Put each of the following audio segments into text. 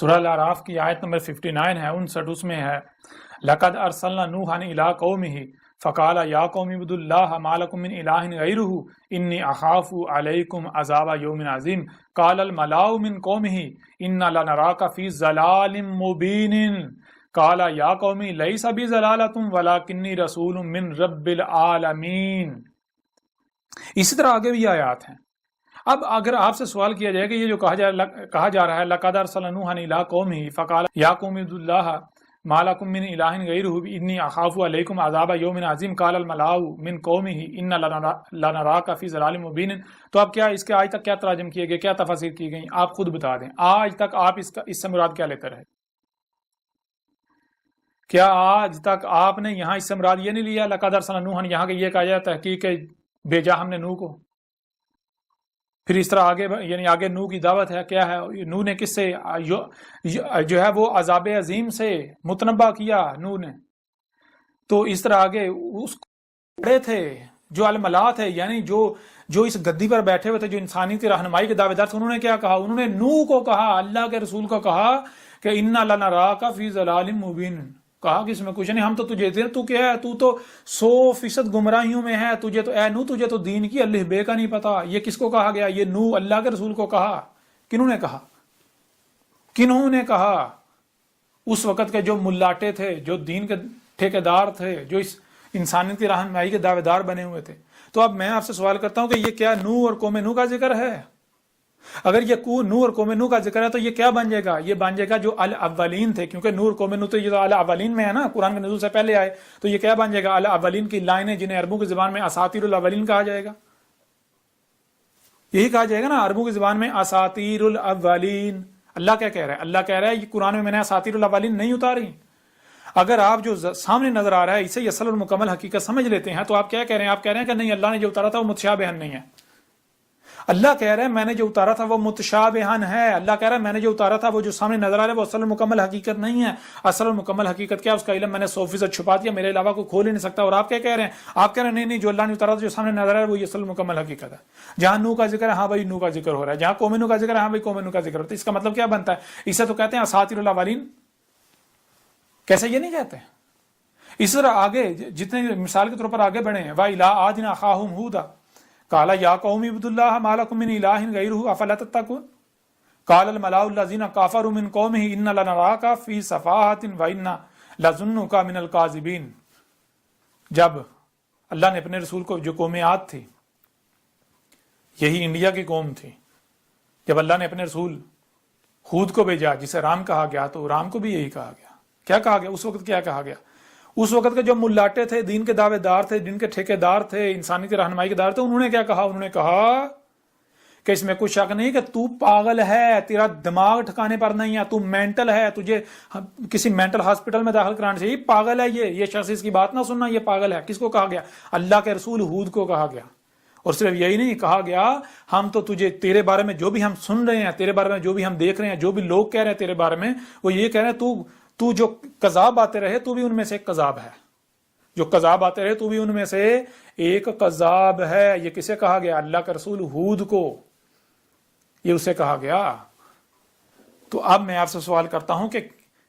سورہ الاعراف کی آیت نمبر 59 ہے 59، اس میں ہے لقد ارسلنا نوحا الی قومہ فقال یا قوم اعبدوا اللہ ما لکم من الہ غیرہ انی اخاف علیکم عذاب یوم عظیم قال الملأ من قومہ انا لنراک فی ضلال مبین قال یا قوم لیس بی ضلالۃ ولکنی رسول من رب العالمین۔ اسی طرح آگے بھی آیات ہیں۔ اب اگر آپ سے سوال کیا جائے کہ یہ جو کہا جا رہا ہے لقد ارسلنا نوحا الی قومہ فقال یا قوم اعبدوا اللہ ما لکم من الہ غیرہ انی اخاف علیکم عذاب یوم عظیم قال الملأ من قومہ انا لنراک فی ضلال مبین۔ تو اب کیا اس کے آج تک کیا تراجم کیے گئے، کیا تفاسیر کی گئی، آپ خود بتا دیں۔ آج تک آپ اس سے مراد کیا لیتے رہے؟ کیا آج تک آپ نے یہاں اس سے مراد یہ نہیں لیا لقد ارسلنا نوحا، یہاں کہ یہ کہا جائے تحقیق بھیجا ہم نے نوح کو؟ پھر اس طرح آگے یعنی آگے نوح کی دعوت ہے، کیا ہے نوح نے کس سے جو ہے وہ عذاب عظیم سے متنبع کیا نوح نے۔ تو اس طرح آگے اس بڑے تھے جو الملا تھے، یعنی جو اس گدی پر بیٹھے ہوئے تھے، جو انسانی کی رہنمائی کے دعوے دار تھے، انہوں نے کیا کہا؟ انہوں نے نوح کو کہا، اللہ کے رسول کو کہا کہ انا لنراک فی ضلال مبین، کہا کہ اس میں کچھ نہیں، ہم تو تجھے تو کیا ہے، تو 100% گمراہیوں میں ہے، تجھے تو اے نوح تجھے تو دین کی الف بے کا نہیں پتا۔ یہ کس کو کہا گیا؟ یہ نوح اللہ کے رسول کو کہا۔ کنہوں نے کہا؟ کنہوں نے کہا؟ اس وقت کے جو ملاٹے تھے، جو دین کے ٹھیکیدار تھے، جو اس انسانیت کی رہنمائی کے دعوے دار بنے ہوئے تھے۔ تو اب میں آپ سے سوال کرتا ہوں کہ یہ کیا نوح اور قوم نوح کا ذکر ہے؟ اگر یہ نوح اور قوم نوح کا ذکر ہے تو یہ کیا بن جائے گا؟ یہ بن جائے گا جو الاولین تھے، کیونکہ نوح اور قوم نوح تو یہ الاولین میں ہے نا، قرآن کے نزول سے پہلے آئے، تو یہ کیا بن جائے گا؟ الاولین کی لائنیں، جنہیں عربوں کی زبان میں اساطیر الاولین کہا جائے گا۔ یہی کہا جائے گا نا عربوں کی زبان میں اساطیر الاولین۔ اللہ کیا کہہ رہا ہے؟ اللہ کہہ رہا ہے یہ قرآن میں نے اساطیر الاولین نہیں اتاری۔ اگر آپ جو سامنے نظر آ رہا ہے اسے اصل اور مکمل حقیقت سمجھ لیتے ہیں تو آپ کیا کہہ رہے ہیں؟ آپ کہہ رہے ہیں کہ نہیں، اللہ نے جو اتارا تھا وہ متشابہن نہیں ہے۔ اللہ کہہ رہا ہے میں نے جو اتارا تھا وہ متشابہن ہے۔ اللہ کہہ رہا ہے میں نے جو اتارا تھا وہ جو سامنے نظر آ رہا ہے وہ اصل اور مکمل حقیقت نہیں ہے۔ اصل اور مکمل حقیقت کیا؟ اس کا علم میں نے 100% چھپا دیا، میرے علاوہ کوئی کھول ہی نہیں سکتا۔ اور آپ کیا کہہ رہے ہیں؟ آپ کہہ رہے ہیں نہیں جو اللہ نے اتارا تھا جو سامنے نظر آ رہا ہے وہ اصل اور مکمل حقیقت ہے۔ جہاں نوح کا ذکر ہے، ہاں بھائی نوح کا ذکر ہو رہا ہے۔ جہاں قوم نوح کا ذکر ہے، ہاں بھائی قوم نوح کا ذکر ہوتا ہے۔ اس کا مطلب کیا بنتا ہے؟ اسے تو کہتے ہیں اساطیر الاولین، کیسے یہ نہیں کہتے؟ اس طرح آگے جتنے مثال کے طور پر آگے بڑھے ہیں، وَإِلَىٰ عَادٍ أَخَاهُمْ هُودًا قَالَ يَا قَوْمِ اعْبُدُوا اللَّهَ مَا لَكُم مِّنْ إِلَٰهٍ غَيْرُهُ أَفَلَا تَتَّقُونَ قَالَ الْمَلَأُ الَّذِينَ كَفَرُوا مِنْ قَوْمِهِ إِنَّا لَنَرَاكَ فِي سَفَاهَةٍ وَإِنَّا لَظُنُّكَ مِنَ الْكَاذِبِينَ۔ جب اللہ نے اپنے رسول کو، جو قوم عاد تھی، یہی انڈیا کی قوم تھی، جب اللہ نے اپنے رسول ہود کو بھیجا جسے رام کہا گیا، تو رام کو بھی یہی کہا گیا۔ کیا کہا گیا اس وقت؟ کیا کہا گیا اس وقت کے جو ملاٹے تھے، دین کے دعوے دار تھے، دین کے ٹھیکیدار تھے، انسانی کی رہنمائی کے دار تھے، انہوں نے کیا کہا؟ انہوں نے کہا کہ اس میں کوئی شک نہیں کہ تو پاگل ہے، تیرا دماغ ٹھکانے پر نہیں ہے، تو مینٹل ہے، تجھے کسی مینٹل ہاسپٹل میں داخل کرانے سے، یہ پاگل ہے، یہ شخص اس کی بات نہ سننا، یہ پاگل ہے۔ کس کو کہا گیا؟ اللہ کے رسول ہود کو کہا گیا۔ اور صرف یہی نہیں کہا گیا، ہم تو تجھے تیرے بارے میں جو بھی ہم سن رہے ہیں، تیرے بارے میں جو بھی ہم دیکھ رہے ہیں، جو بھی لوگ کہہ رہے ہیں تیرے بارے میں، وہ یہ کہہ رہے ہیں تو جو کذاب آتے رہے تو بھی ان میں سے ایک کذاب ہے، جو کذاب آتے رہے تو بھی ان میں سے ایک کذاب ہے۔ یہ کسے کہا گیا؟ اللہ کا رسول ہود کو، یہ اسے کہا گیا۔ تو اب میں آپ سے سوال کرتا ہوں کہ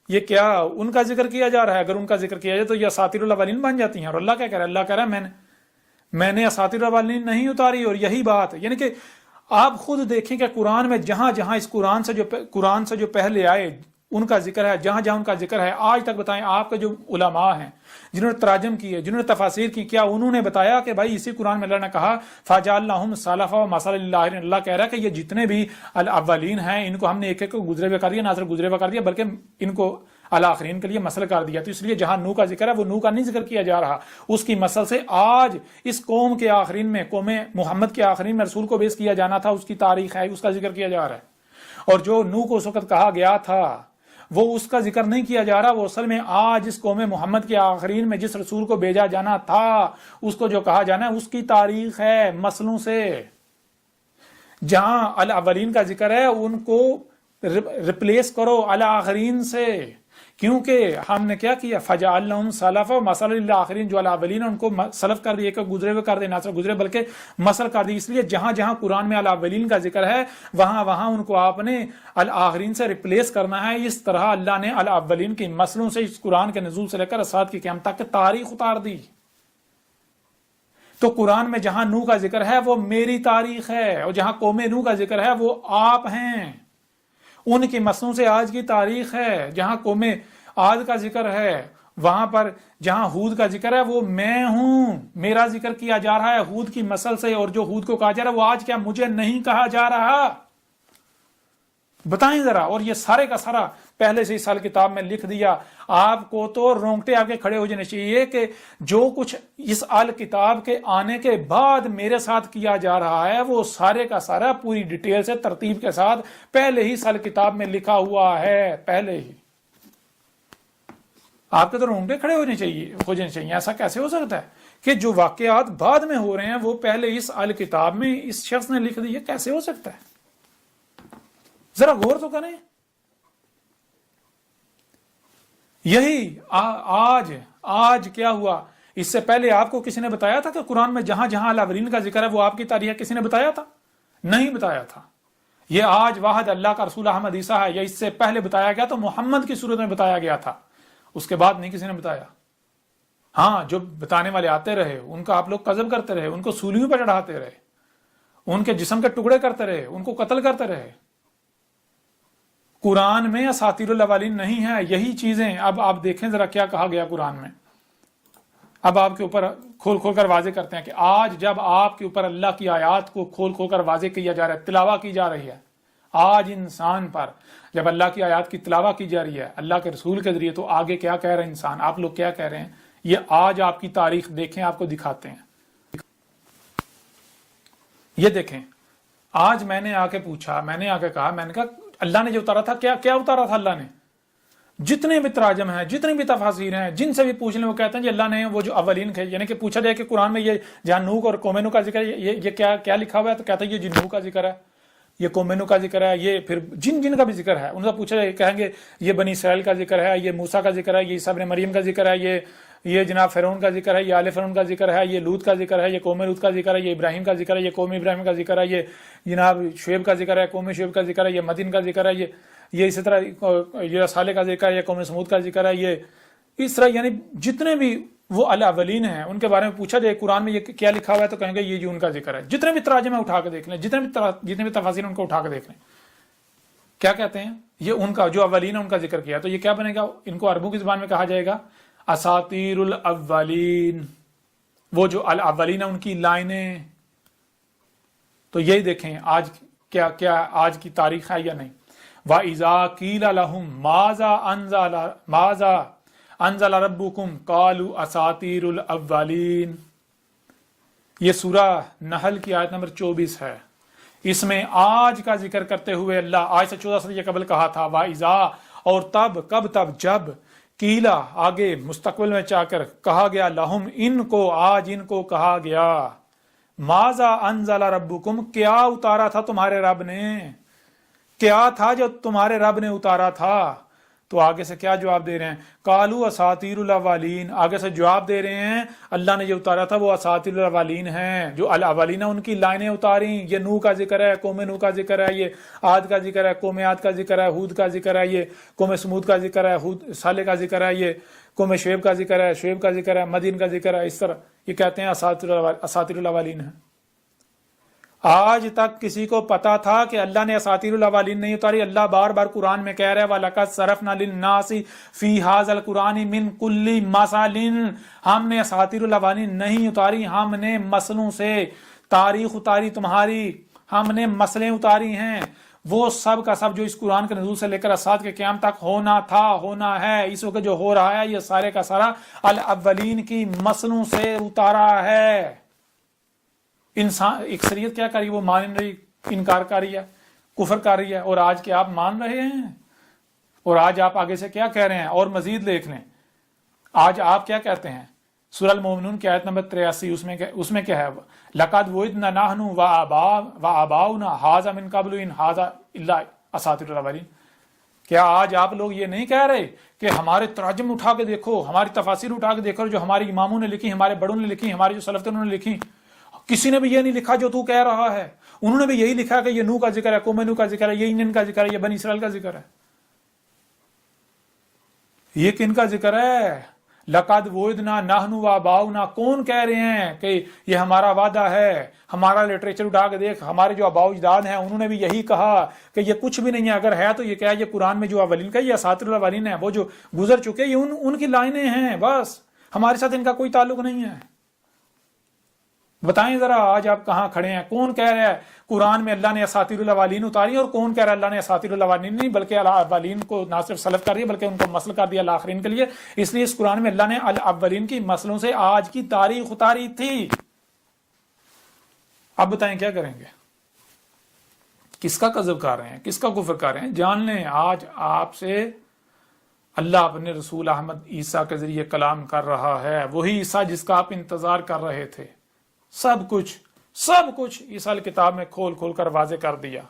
یہ کیا ان کا ذکر کیا جا رہا ہے؟ اگر ان کا ذکر کیا جائے تو یہ اساطیر الاولین بن جاتی ہیں۔ اور اللہ کیا کہہ رہا ہے؟ اللہ کہہ رہا ہے میں نے اساطیر الاولین نہیں اتاری۔ اور یہی بات یعنی کہ آپ خود دیکھیں کہ قرآن میں جہاں جہاں اس قرآن سے جو پہلے آئے ان کا ذکر ہے، جہاں جہاں ان کا ذکر ہے، آج تک بتائیں آپ کے جو علماء ہیں جنہوں نے تراجم کیے، جنہوں نے تفاسیر کی، کیا انہوں نے بتایا کہ بھائی اسی قرآن میں اللہ نے کہا فَجَعَلْنَاهُمْ سَلَفًا وَمَثَلًا لِلْآخِرِينَ؟ اللہ کہہ رہا ہے کہ یہ جتنے بھی الاولین ہیں ان کو ہم نے ایک ایک کو گزرے ہوئے کر دیا، نہ صرف گزرے ہوئے کر دیا بلکہ ان کو الاخرین کے لیے مثل کر دیا۔ تو اس لیے جہاں نوح کا ذکر ہے وہ نوح کا نہیں ذکر کیا جا رہا، اس کی مثل سے آج اس قوم کے آخرین میں، قوم محمد کے آخرین میں رسول کو بیس کیا جانا تھا، اس کی تاریخ ہے، اس کا ذکر کیا جا رہا ہے۔ اور جو نوح کو اس وقت کہا گیا تھا وہ اس کا ذکر نہیں کیا جا رہا، وہ اصل میں آج اس قوم محمد کے آخرین میں جس رسول کو بھیجا جانا تھا اس کو جو کہا جانا ہے اس کی تاریخ ہے مسلوں سے۔ جہاں الاولین کا ذکر ہے ان کو ریپلیس کرو الاخرین سے، کیونکہ ہم نے کیا کیا، فجعلناہم سلفا ومثلا للآخرین، جو الاولین ان کو سلف کر دیا کہ گزرے ہوئے کر دے، نہ صرف گزرے بلکہ مثل کر دی. اس لیے جہاں جہاں قرآن میں الاولین کا ذکر ہے وہاں وہاں ان کو آپ نے الآخرین سے ریپلیس کرنا ہے. اس طرح اللہ نے الاولین کے مثلوں سے اس قرآن کے نزول سے لے کر اسات کی قیامت تک تاریخ اتار دی. تو قرآن میں جہاں نوح کا ذکر ہے وہ میری تاریخ ہے، اور جہاں قوم نوح کا ذکر ہے وہ آپ ہیں، ان کی مسلوں سے آج کی تاریخ ہے. جہاں قوم عاد کا ذکر ہے وہاں پر جہاں ہود کا ذکر ہے وہ میں ہوں، میرا ذکر کیا جا رہا ہے ہود کی مسل سے، اور جو ہود کو کہا جا رہا ہے وہ آج کیا مجھے نہیں کہا جا رہا، بتائیں ذرا. اور یہ سارے کا سارا پہلے سے اس کتاب میں لکھ دیا. آپ کو تو رونگٹے آپ کے کھڑے ہو جانے چاہیے کہ جو کچھ اس کتاب کے آنے کے بعد میرے ساتھ کیا جا رہا ہے وہ سارے کا سارا پوری ڈیٹیل سے ترتیب کے ساتھ پہلے ہی کتاب میں لکھا ہوا ہے. پہلے ہی آپ کے تو رونگٹے کھڑے ہو جانے چاہیے. ایسا کیسے ہو سکتا ہے کہ جو واقعات بعد میں ہو رہے ہیں وہ پہلے اس کتاب میں اس شخص نے لکھ دی؟ کیسے ہو سکتا ہے؟ ذرا غور تو کریں. یہی آج کیا ہوا، اس سے پہلے آپ کو کسی نے بتایا تھا کہ قرآن میں جہاں جہاں الاولین کا ذکر ہے وہ آپ کی تاریخ ہے؟ کسی نے بتایا تھا؟ نہیں بتایا تھا. یہ آج واحد اللہ کا رسول احمد عیسیٰ ہے، یا اس سے پہلے بتایا گیا تو محمد کی صورت میں بتایا گیا تھا، اس کے بعد نہیں کسی نے بتایا. ہاں جو بتانے والے آتے رہے ان کا آپ لوگ قذف کرتے رہے، ان کو سولیوں پر چڑھاتے رہے، ان کے جسم کے ٹکڑے کرتے رہے، ان کو قتل کرتے رہے. قرآن میں اساطیر الاولین نہیں ہے یہی چیزیں. اب آپ دیکھیں ذرا کیا کہا گیا قرآن میں. اب آپ کے اوپر کھول کھول کر واضح کرتے ہیں کہ آج جب آپ کے اوپر اللہ کی آیات کو کھول کھول کر واضح کیا جا رہا ہے، تلاوہ کی جا رہی ہے، آج انسان پر جب اللہ کی آیات کی تلاوہ کی جا رہی ہے اللہ کے رسول کے ذریعے، تو آگے کیا کہہ رہے ہیں انسان، آپ لوگ کیا کہہ رہے ہیں. یہ آج آپ کی تاریخ دیکھیں، آپ کو دکھاتے ہیں. یہ دیکھیں، آج میں نے آ کے پوچھا، میں نے آ کے کہا، میں نے کہا اللہ نے جو اتارا تھا کیا اتارا تھا اللہ نے؟ جتنے بھی تراجم ہیں، جتنے بھی تفاسیر ہیں، جن سے بھی پوچھ لیں وہ کہتے ہیں کہ اللہ نے وہ جو اولین تھے، یعنی کہ پوچھا جائے کہ قرآن میں یہ جہاں نوح اور قوم نوح کا ذکر ہے یہ کیا لکھا ہوا ہے، تو کہتا ہے یہ نوح کا ذکر ہے، یہ قوم نوح کا ذکر ہے، یہ پھر جن کا بھی ذکر ہے ان سے پوچھا جائے کہیں گے یہ بنی اسرائیل کا ذکر ہے، یہ موسیٰ کا ذکر ہے، یہ عیسیٰ ابن مریم کا ذکر ہے، یہ جناب فرعون کا ذکر ہے، یہ آل فرعون کا ذکر ہے، یہ لوط کا ذکر ہے، یہ قوم لوط کا ذکر ہے، یہ ابراہیم کا ذکر ہے، یہ قوم ابراہیم کا ذکر ہے، یہ جناب شعیب کا ذکر ہے، قوم شعیب کا ذکر ہے، یہ مدین کا ذکر ہے، یہ اسی طرح یہ صالح کا ذکر ہے، یہ قوم سمود کا ذکر ہے. یہ اس طرح یعنی جتنے بھی وہ الاولین ہیں ان کے بارے میں پوچھا جائے قرآن میں یہ کیا لکھا ہوا ہے تو کہیں گے یہ ان کا ذکر ہے. جتنے بھی تراجم اٹھا کے دیکھ لیں، جتنے بھی تفاسیر ان کو اٹھا کے دیکھ لیں، کیا کہتے ہیں یہ ان کا جو اولین ہے ان کا ذکر کیا. تو یہ کیا بنے گا؟ ان کو عربوں کی زبان میں کہا جائے گا اساطیر الاولین، وہ جو الاولین ہیں ان کی لائنیں. تو یہی دیکھیں آج کیا آج کی تاریخ ہے یا نہیں. وَإِذَا قِيلَ لَهُم مَاذَا أَنزَلَ رَبُّكُمْ قَالُوا أَسَاطِيرُ الْأَوَّلِينَ. یہ سورہ نحل کی آیت نمبر 24 ہے. اس میں آج کا ذکر کرتے ہوئے اللہ آج سے 14 صدی قبل کہا تھا وَإِذَا، اور تب جب قیلا آگے مستقبل میں چاہ کر کہا گیا لہم ان کو، آج ان کو کہا گیا ماذا انزل ربکم، کیا اتارا تھا تمہارے رب نے، کیا تھا جو تمہارے رب نے اتارا تھا. تو آگے سے کیا جواب دے رہے ہیں؟ قالوا اساطیر الاولین. آگے سے جواب دے رہے ہیں اللہ نے جو اتارا تھا وہ اساطیر الاولین ہیں، جو الاولین ان کی لائنیں اتاری. یہ نوح کا ذکر ہے، قوم نوح کا ذکر ہے، یہ عاد کا ذکر ہے، قوم عاد کا ذکر ہے، ہود کا ذکر ہے، یہ قوم سمود کا ذکر ہے، ہود صالح کا ذکر ہے، یہ قوم شعیب کا ذکر ہے، شعیب کا ذکر ہے، مدین کا ذکر ہے. اس طرح یہ کہتے ہیں اساطیر الاولین ہیں. آج تک کسی کو پتا تھا کہ اللہ نے اساطیر الاولین نہیں اتاری؟ اللہ بار بار قرآن میں کہہ رہا ہے وَلَقَدْ صَرَفْنَا لِلنَّاسِ فِي هَذَا الْقُرْآنِ مِنْ كُلِّ مَثَلٍ. ہم نے اساطیر الاولین نہیں اتاری، ہم نے مثلوں سے تاریخ اتاری تمہاری، ہم نے مثلیں اتاری ہیں. وہ سب کا سب جو اس قرآن کے نزول سے لے کر اسات کے قیام تک ہونا تھا، ہونا ہے، اس وقت جو ہو رہا ہے، یہ سارے کا سارا الاولین کی مثلوں سے اتارا ہے. انسان اکثریت کیا کر رہی ہے؟ وہ مان رہی، انکار کر رہی ہے، کفر کر رہی ہے. اور آج کے آپ مان رہے ہیں، اور آج آپ آگے سے کیا کہہ رہے ہیں؟ اور مزید دیکھ لیں آج آپ کیا کہتے ہیں. سورہ المومنون کی آیت نمبر 83 اس میں کیا ہے؟ لَقَدْ وُعِدْنَا نَحْنُ وَآبَاؤُنَا هَٰذَا مِن قَبْلُ إِنْ هَٰذَا إِلَّا أَسَاطِيرُ الْأَوَّلِينَ. کیا آج آپ لوگ یہ نہیں کہہ رہے کہ ہمارے تراجم اٹھا کے دیکھو، ہماری تفاسیر اٹھا کے دیکھو، جو ہمارے اماموں نے لکھی، ہمارے بڑوں نے لکھی، ہمارے جو سلف تھے انہوں نے لکھی، کسی نے بھی یہ نہیں لکھا جو تو کہہ رہا ہے. انہوں نے بھی یہی لکھا کہ یہ نوح کا ذکر ہے، قوم نوح کا ذکر ہے، یہ انجن کا ذکر ہے، یہ بنی اسرائیل کا ذکر ہے. یہ کن کا ذکر ہے؟ لقد وعدنا نحن وآباؤنا. کون کہہ رہے ہیں کہ یہ ہمارا وعدہ ہے؟ ہمارا لٹریچر اٹھا کے دیکھ، ہمارے جو آباء و اجداد ہیں انہوں نے بھی یہی کہا کہ یہ کچھ بھی نہیں ہے. اگر ہے تو یہ کیا ہے؟ یہ قرآن میں جو اولین کا، یہ اساطیر الاولین ہے، وہ جو گزر چکے، یہ ان کی لائنیں ہیں، بس ہمارے ساتھ ان کا کوئی تعلق نہیں ہے. بتائیں ذرا آج آپ کہاں کھڑے ہیں؟ کون کہہ رہا ہے قرآن میں اللہ نے اساطیر الاولین اتاری، اور کون کہہ رہا ہے اللہ نے اساطیر الاولین نہیں بلکہ الاولین کو نہ صرف سلف کر دیا بلکہ ان کو مسل کر دیا الآخرین کے لیے. اس لیے اس قرآن میں اللہ نے الاولین کی مسلوں سے آج کی تاریخ اتاری تھی. اب بتائیں کیا کریں گے؟ کس کا کذب کر رہے ہیں، کس کا کفر کر رہے ہیں؟ جان لیں آج آپ سے اللہ اپنے رسول احمد عیسیٰ کے ذریعے کلام کر رہا ہے، وہی عیسیٰ جس کا آپ انتظار کر رہے تھے. سب کچھ عیسیٰ کتاب میں کھول کھول کر واضح کر دیا.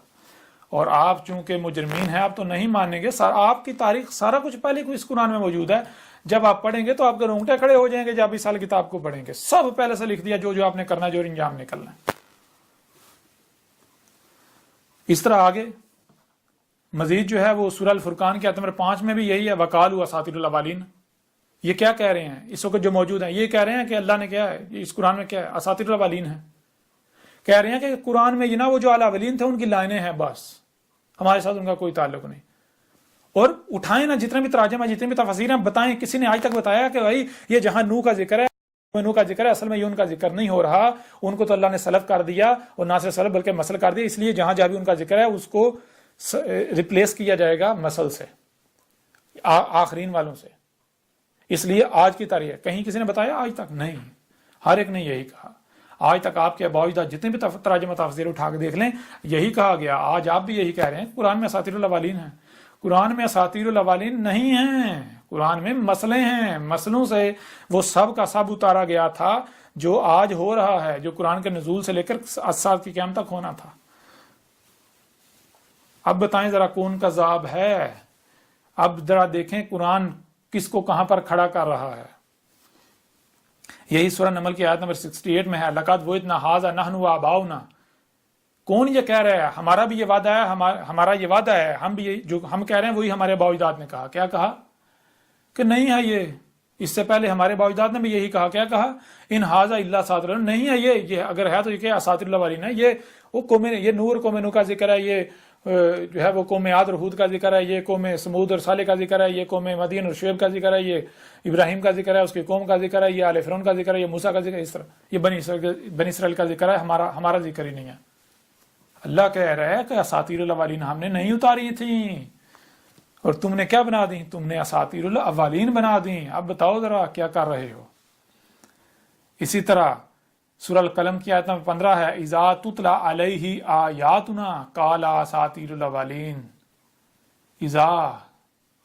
اور آپ چونکہ مجرمین ہیں، آپ تو نہیں مانیں گے. آپ کی تاریخ سارا کچھ پہلے کو اس قرآن میں موجود ہے. جب آپ پڑھیں گے تو آپ کے رونگٹے کھڑے ہو جائیں گے. جب عیسیٰ کتاب کو پڑھیں گے سب پہلے سے لکھ دیا، جو آپ نے کرنا، جو انجام نکلنا ہے. اس طرح آگے مزید جو ہے وہ سورہ الفرقان کے آیت نمبر 5 میں بھی یہی ہے، وقالوا اساطیر الاولین. یہ کیا کہہ رہے ہیں اس وقت جو موجود ہیں؟ یہ کہہ رہے ہیں کہ اللہ نے کیا ہے، اس قرآن میں کیا ہے؟ اساطیر الاولین ہے. کہہ رہے ہیں کہ قرآن میں یہ نا وہ جو الاولین تھے ان کی لائنیں ہیں، بس ہمارے ساتھ ان کا کوئی تعلق نہیں. اور اٹھائیں نا جتنے بھی تراجم ہیں، جتنے بھی تفاسیر ہیں، بتائیں کسی نے آج تک بتایا کہ بھائی یہ جہاں نوح کا ذکر ہے، نوح کا ذکر ہے، اصل میں یہ ان کا ذکر نہیں ہو رہا، ان کو تو اللہ نے سلف کر دیا، اور نہ صرف سلف بلکہ مسل کر دیا. اس لیے جہاں جہاں بھی ان کا ذکر ہے اس کو ریپلیس کیا جائے گا مسل سے، آخرین والوں سے. اس لیے آج کی تاریخ کہیں کسی نے بتایا؟ آج تک نہیں. ہر ایک نے یہی کہا. آج تک آپ کے آباء و اجداد جتنے بھی تراجم تفسیر اٹھا کے دیکھ لیں، یہی کہا گیا. آج آپ بھی یہی کہہ رہے ہیں قرآن میں اساطیر الاولین ہیں. قرآن میں اساطیر الاولین نہیں ہیں، قرآن میں مسئلے ہیں. مسئلوں سے وہ سب کا سب اتارا گیا تھا جو آج ہو رہا ہے، جو قرآن کے نزول سے لے کر اساس کی قیامت تک ہونا تھا. اب بتائیں ذرا کون کذاب ہے؟ اب ذرا دیکھیں قرآن کس کو کہاں پر کھڑا کر رہا ہے. یہی سورہ نمل کی آیت نمبر 68 میں ہے، لقد وعدنا ھذا نحن وآباؤنا. کون یہ کہہ رہا ہے ہمارا بھی یہ وعدہ ہے، ہمارا یہ وعدہ ہے، ہم بھی جو ہم کہہ رہے ہیں وہی ہمارے آباء و اجداد نے کہا. کیا کہا؟ کہ نہیں ہے یہ. اس سے پہلے ہمارے آباء و اجداد نے بھی یہی کہا. کیا کہا؟ ان ھذا الا اساطیر. نہیں ہے یہ اگر ہے تو یہ کیا اساطیر الاولین ہے. یہ وہ قوم، یہ نور قوم نوح کا ذکر ہے، یہ جو ہے وہ قوم عاد اور ہود کا ذکر ہے، یہ قوم سمود اور صالح کا ذکر ہے، یہ قوم مدین اور شعیب کا ذکر ہے، یہ ابراہیم کا ذکر ہے، اس کی قوم کا ذکر ہے، یہ آل فرعون کا ذکر ہے، یہ موسیٰ کا ذکر ہے. اس طرح یہ بنی اسرائیل کا ذکر ہے. ہمارا ذکر ہی نہیں ہے. اللہ کہہ رہا ہے کہ اساطیر الاولین ہم نے نہیں اتاری تھیں، اور تم نے کیا بنا دی؟ تم نے اساطیر الاولین بنا دی. اب بتاؤ ذرا کیا کر رہے ہو. اسی طرح سورہ القلم کی آیت نمبر 15 ہے، اذا تتلی علیہ آیاتنا قال اساطیر الاولین. اذا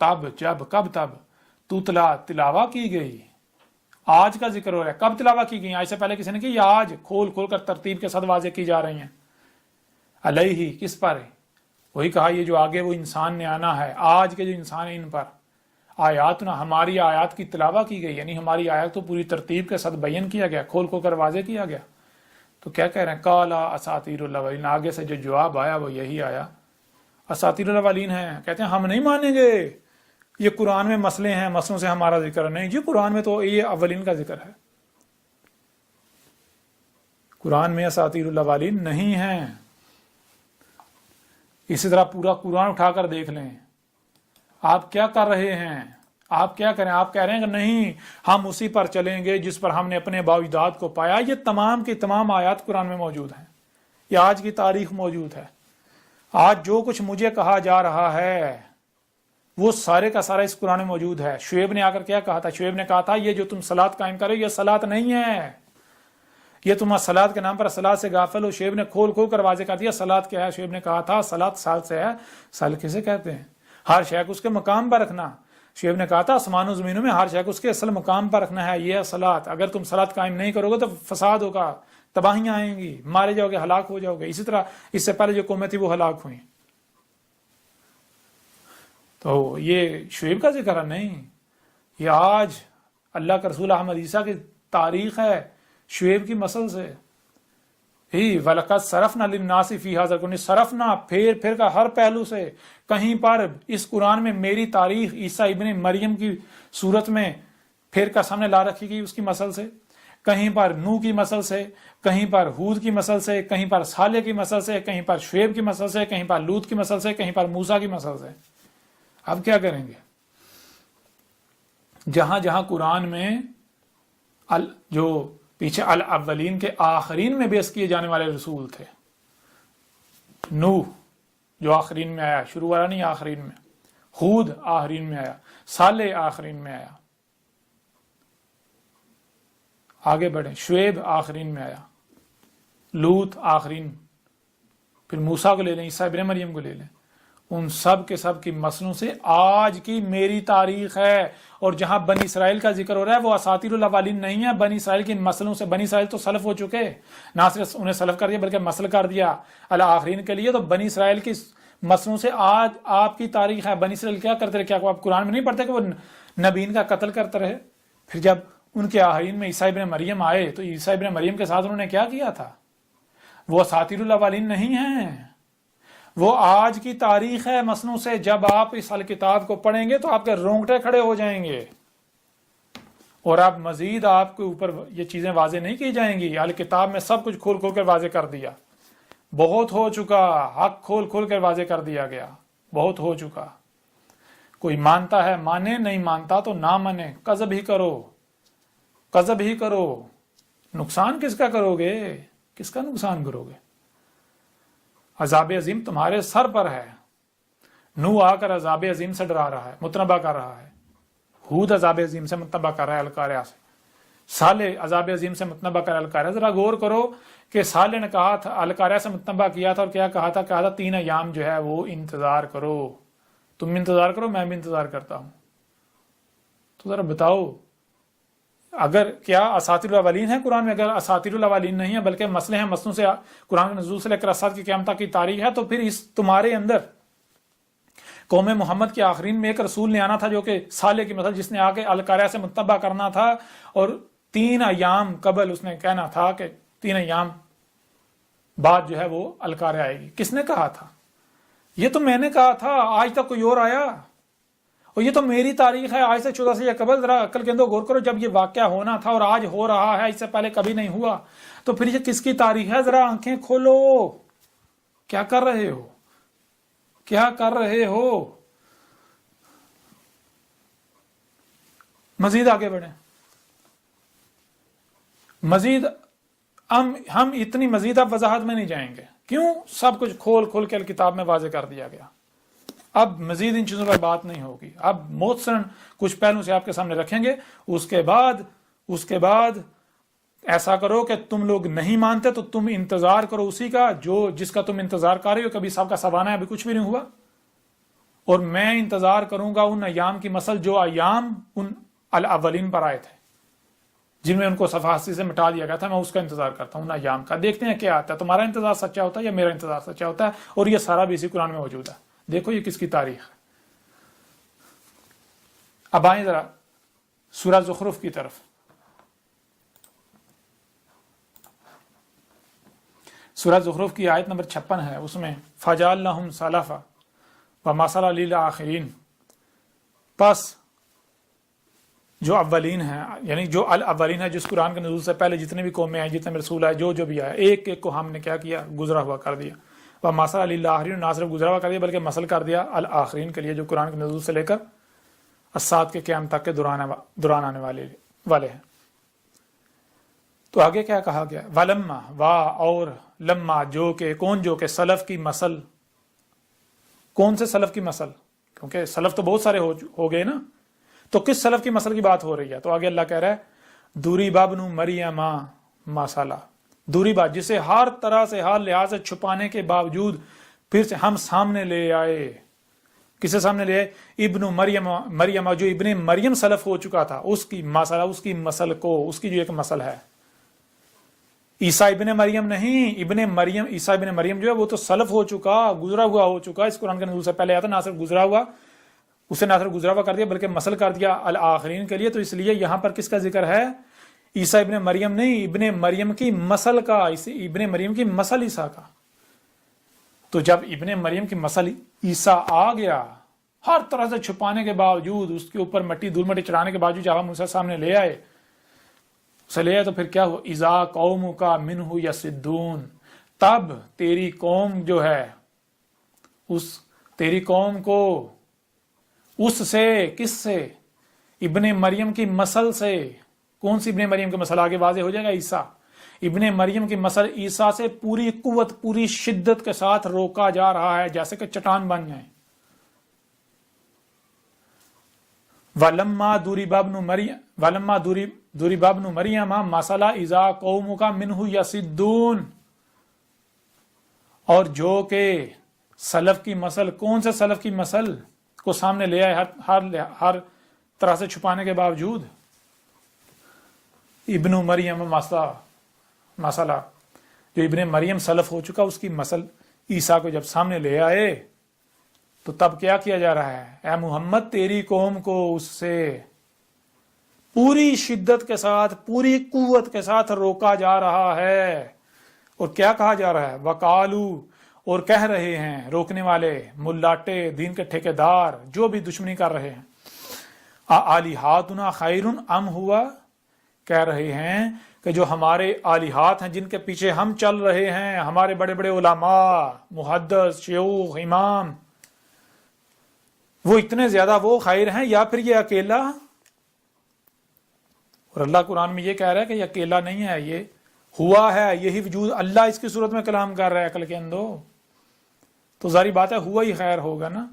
تب، جب، کب؟ تب تتلا تلاوہ کی گئی. آج کا ذکر ہو رہا ہے. کب تلاوہ کی گئی؟ آج سے پہلے کسی نے کی؟ آج کھول کھول کر ترتیب کے ساتھ واضح کی جا رہی ہیں. علیہ کس پر ہے؟ وہی کہا یہ جو آگے وہ انسان نے آنا ہے، آج کے جو انسان ہیں ان پر. آیاتنا ہماری آیات کی تلاوہ کی گئی، یعنی ہماری آیات تو پوری ترتیب کے ساتھ بیان کیا گیا، کھول کھول کر واضح کیا گیا. تو کیا کہہ رہے ہیں؟ قال اساطیر الاولین. آگے سے جو جواب آیا وہ یہی آیا، اساطیر الاولین ہیں. کہتے ہیں ہم نہیں مانیں گے، یہ قرآن میں مسئلے ہیں، مسئلوں سے ہمارا ذکر نہیں. جی قرآن میں تو یہ اولین کا ذکر ہے، قرآن میں اساطیر الاولین نہیں ہیں. اسی طرح پورا قرآن اٹھا کر دیکھ لیں. آپ کیا کر رہے ہیں؟ آپ کیا کریں؟ آپ کہہ رہے ہیں کہ نہیں ہم اسی پر چلیں گے جس پر ہم نے اپنے آباء و اجداد کو پایا. یہ تمام کی تمام آیات قرآن میں موجود ہیں، یہ آج کی تاریخ موجود ہے. آج جو کچھ مجھے کہا جا رہا ہے وہ سارے کا سارا اس قرآن میں موجود ہے. شعیب نے آ کر کیا کہا تھا؟ شعیب نے کہا تھا یہ جو تم صلاۃ قائم کرو یہ صلاۃ نہیں ہے، یہ تم صلاۃ کے نام پر صلاۃ سے غافل ہو. شعیب نے کھول کھول کر واضح کر دیا صلاۃ کیا ہے. شعیب نے کہا تھا صلاۃ سال سے ہے. سال کسے کہتے ہیں؟ ہر شے کو اس کے مقام پر رکھنا. شعیب نے کہا تھا آسمان و زمینوں میں ہر شے کو اس کے اصل مقام پر رکھنا ہے، یہ ہے صلاۃ. اگر تم صلاۃ قائم نہیں کرو گے تو فساد ہوگا، تباہیاں آئیں گی، مارے جاؤ گے، ہلاک ہو جاؤ گے. اسی طرح اس سے پہلے جو قومیں تھی وہ ہلاک ہوئیں. تو یہ شعیب کا ذکر ہے نہیں، یہ آج اللہ کے رسول احمد عیسیٰ کی تاریخ ہے شعیب کی مسل سے ہی۔ وَلَقَدْ صَرَفْنَا لِلنَّاسِ فِي هَذَا الْقُرْآنِ، صرفنا پھر کا ہر پہلو سے، کہیں پر اس قرآن میں میری تاریخ عیسیٰ ابن مریم کی صورت میں پھر کا سامنے لا رکھی گئی اس کی مسل سے، کہیں پر نوح کی مسل سے، کہیں پر ہود کی مسل سے، کہیں پر صالح کی مسل سے، کہیں پر شعیب کی مسل سے، کہیں پر لوط کی مسل سے، کہیں پر موسیٰ کی مسل سے۔ اب کیا کریں گے؟ جہاں جہاں قرآن میں جو پیچھے الاولین کے آخرین میں بیس کیے جانے والے رسول تھے، نوح جو آخرین میں آیا، شروع والا نہیں آخرین میں، ہود آخرین میں آیا، صالح آخرین میں آیا، آگے بڑھیں، شعیب آخرین میں آیا، لوط آخرین، پھر موسیٰ کو لے لیں، عیسیٰ ابن مریم کو لے لیں، ان سب کے سب کی مسلوں سے آج کی میری تاریخ ہے۔ اور جہاں بنی اسرائیل کا ذکر ہو رہا ہے وہ اساطیر الاولین نہیں ہے، بنی اسرائیل کی مسلوں سے، بنی اسرائیل تو سلف ہو چکے، نہ صرف انہیں سلف کر دیا بلکہ مسل کر دیا الآخرین کے لیے۔ تو بنی اسرائیل کی مسلوں سے آج آپ کی تاریخ ہے۔ بنی اسرائیل کیا کرتے رہے؟ کیا آپ قرآن میں نہیں پڑھتے کہ وہ نبیین کا قتل کرتے رہے؟ پھر جب ان کے آخرین میں عیسیٰ ابن مریم آئے تو عیسیٰ ابن مریم کے ساتھ انہوں نے کیا کیا تھا؟ وہ اساطیر الاولین نہیں ہیں، وہ آج کی تاریخ ہے مسلوں سے۔ جب آپ اس الکتاب کو پڑھیں گے تو آپ کے رونگٹے کھڑے ہو جائیں گے، اور آپ مزید آپ کے اوپر یہ چیزیں واضح نہیں کی جائیں گی۔ الکتاب میں سب کچھ کھول کھول کر واضح کر دیا، بہت ہو چکا، حق کھول کھول کر واضح کر دیا گیا، بہت ہو چکا۔ کوئی مانتا ہے مانے، نہیں مانتا تو نہ مانے، کذب ہی کرو، کذب ہی کرو۔ نقصان کس کا کرو گے؟ کس کا نقصان کرو گے؟ عذاب عظیم تمہارے سر پر ہے۔ نوح آ کر عذاب عظیم سے ڈرا رہا ہے، متنبہ کر رہا ہے، ہود عذاب عظیم سے متنبہ کر رہا ہے القاریہ سے، صالح عذاب عظیم سے متنبہ کر القاریہ۔ ذرا غور کرو کہ صالح نے کہا تھا، القاریہ سے متنبہ کیا تھا اور کیا کہا تھا؟ کہا تھا 3 ایام جو ہے وہ انتظار کرو، تم انتظار کرو، میں بھی انتظار کرتا ہوں۔ تو ذرا بتاؤ، اگر کیا اساطیر الاولین ہے قرآن میں؟ اگر اساطیر الاولین نہیں ہے بلکہ مسئلے ہیں مسلوں سے، قرآن کے نزول سے لے کر اسات کی قیامت کی تاریخ ہے، تو پھر اس تمہارے اندر قوم محمد کے آخرین میں ایک رسول نے آنا تھا جو کہ صالح کی مثل، جس نے آ کے القاریہ سے متنبہ کرنا تھا، اور 3 ایام قبل اس نے کہنا تھا کہ 3 ایام بعد جو ہے وہ القاریہ آئے گی۔ کس نے کہا تھا؟ یہ تو میں نے کہا تھا، آج تک کوئی اور آیا؟ اور یہ تو میری تاریخ ہے آج سے 1400 سال قبل۔ ذرا عقل کے اندر غور کرو، جب یہ واقعہ ہونا تھا اور آج ہو رہا ہے، اس سے پہلے کبھی نہیں ہوا، تو پھر یہ کس کی تاریخ ہے؟ ذرا آنکھیں کھولو، کیا کر رہے ہو؟ کیا کر رہے ہو؟ مزید آگے بڑھیں، مزید ہم اتنی مزید اب وضاحت میں نہیں جائیں گے، کیوں؟ سب کچھ کھول کھول کے کتاب میں واضح کر دیا گیا، اب مزید ان چیزوں پر بات نہیں ہوگی۔ اب موثراً کچھ پہلوں سے آپ کے سامنے رکھیں گے، اس کے بعد ایسا کرو کہ تم لوگ نہیں مانتے تو تم انتظار کرو اسی کا جس کا تم انتظار کر رہے ہو۔ کبھی سب کا سوانا ہے، ابھی کچھ بھی نہیں ہوا، اور میں انتظار کروں گا ان ایام کی مثل جو ایام ان الاولین پر آئے تھے، جن میں ان کو صفحاتی سے مٹا دیا گیا تھا، میں اس کا انتظار کرتا ہوں ان ایام کا۔ دیکھتے ہیں کیا آتا ہے، تمہارا انتظار سچا ہوتا ہے یا میرا انتظار سچا ہوتا ہے، اور یہ سارا بھی اسی قرآن میں موجود ہے۔ دیکھو یہ کس کی تاریخ ہے۔ اب آئیں ذرا سورہ زخرف کی طرف۔ سورہ زخرف کی آیت نمبر 56 ہے، اس میں فَجَعَلْنَاهُمْ سَلَفًا وَمَثَلًا لِلْآخِرِينَ، پس جو اولین ہیں، یعنی جو الاولین ہے، جس قرآن کے نزول سے پہلے جتنے بھی قومیں ہیں، جتنے بھی رسول آئے، جو بھی آئے، ایک ایک کو ہم نے کیا کیا؟ گزرا ہوا کر دیا۔ وَمَثَلًا لِلْآخِرِينَ، نہ صرف گزرا ہوا کر دیا بلکہ مثل کر دیا الآخرین کے لیے، جو قرآن کے نزول سے لے کر الساعت کے قیام تک کے دوران آنے والے ہیں۔ تو آگے کیا کہا گیا؟ وَلَمَّا، اور لما، جو کہ کون، جو کہ سلف کی مثل۔ کون سے سلف کی مثل؟ کیونکہ سلف تو بہت سارے ہو گئے نا، تو کس سلف کی مثل کی بات ہو رہی ہے؟ تو آگے اللہ کہہ رہا ہے ضُرِبَ ابْنُ مَرْیَمَ مَثَلًا، ضُرِبَ، جسے ہر طرح سے، ہر لحاظ سے چھپانے کے باوجود پھر سے ہم سامنے لے آئے۔ کسے سامنے لے آئے؟ ابن مریم، جو ابن مریم سلف ہو چکا تھا، اس کی مثل، اس کی مثل کو، اس کی جو ایک مثل ہے۔ عیسیٰ ابن مریم نہیں، ابن مریم، عیسیٰ ابن مریم جو ہے وہ تو سلف ہو چکا، گزرا ہوا ہو چکا، اس قرآن کے نزول سے پہلے آیا تھا، نہ صرف گزرا ہوا اسے نہ صرف گزرا ہوا کر دیا بلکہ مثل کر دیا الآخرین کے لیے. تو اس لیے یہاں پر کس کا ذکر ہے؟ عیسیٰ ابن مریم نہیں، ابن مریم کی مثل کا، ابن مریم کی مثل عیسیٰ کا. تو جب ابن مریم کی مثل عیسیٰ آ گیا، ہر طرح سے چھپانے کے باوجود، اس کے اوپر مٹی دھول مٹی چڑھانے کے باوجود جب موسیٰ سامنے لے آئے، اسے لے آئے تو پھر کیا ہوا؟ اذا قومک منہ یصدون، تب تیری قوم جو ہے، تیری قوم کو اس سے، کس سے؟ ابن مریم کی مثل سے. کون سی ابن مریم کی مثل؟ آگے واضح ہو جائے گا. عیسیٰ ابن مریم کی مثل عیسیٰ سے پوری قوت، پوری شدت کے ساتھ روکا جا رہا ہے جیسے کہ چٹان بن جائیں. وَلَمَّا ضُرِبَ ابْنُ مَرْيَمَ مَثَلًا إِذَا قَوْمُكَ مِنْهُ يَصِدُّونَ، اور جو کہ سلف کی مثل، کون سے سلف کی مثل کو سامنے لے آئے ہر طرح سے چھپانے کے باوجود؟ ابن مریم مسئلہ جو ابن مریم سلف ہو چکا، اس کی مثل عیسیٰ کو جب سامنے لے آئے تو تب کیا کیا جا رہا ہے؟ اے محمد تیری قوم کو اس سے پوری شدت کے ساتھ، پوری قوت کے ساتھ روکا جا رہا ہے. اور کیا کہا جا رہا ہے؟ وَقَالُوا، اور کہہ رہے ہیں روکنے والے، ملاٹے، دین کے ٹھیکیدار جو بھی دشمنی کر رہے ہیں، آلہاتنا خیر ام ہوا، کہہ رہے ہیں کہ جو ہمارے آلہات ہیں جن کے پیچھے ہم چل رہے ہیں، ہمارے بڑے بڑے علماء، محدث، شیوخ، امام، وہ اتنے زیادہ وہ خیر ہیں یا پھر یہ اکیلا؟ اور اللہ قرآن میں یہ کہہ رہا ہے کہ یہ اکیلا نہیں ہے، یہ ہوا ہے، یہی وجود، اللہ اس کی صورت میں کلام کر رہا ہے عقل کے اندو. تو ظاہری بات ہے ہوا ہی خیر ہوگا نا.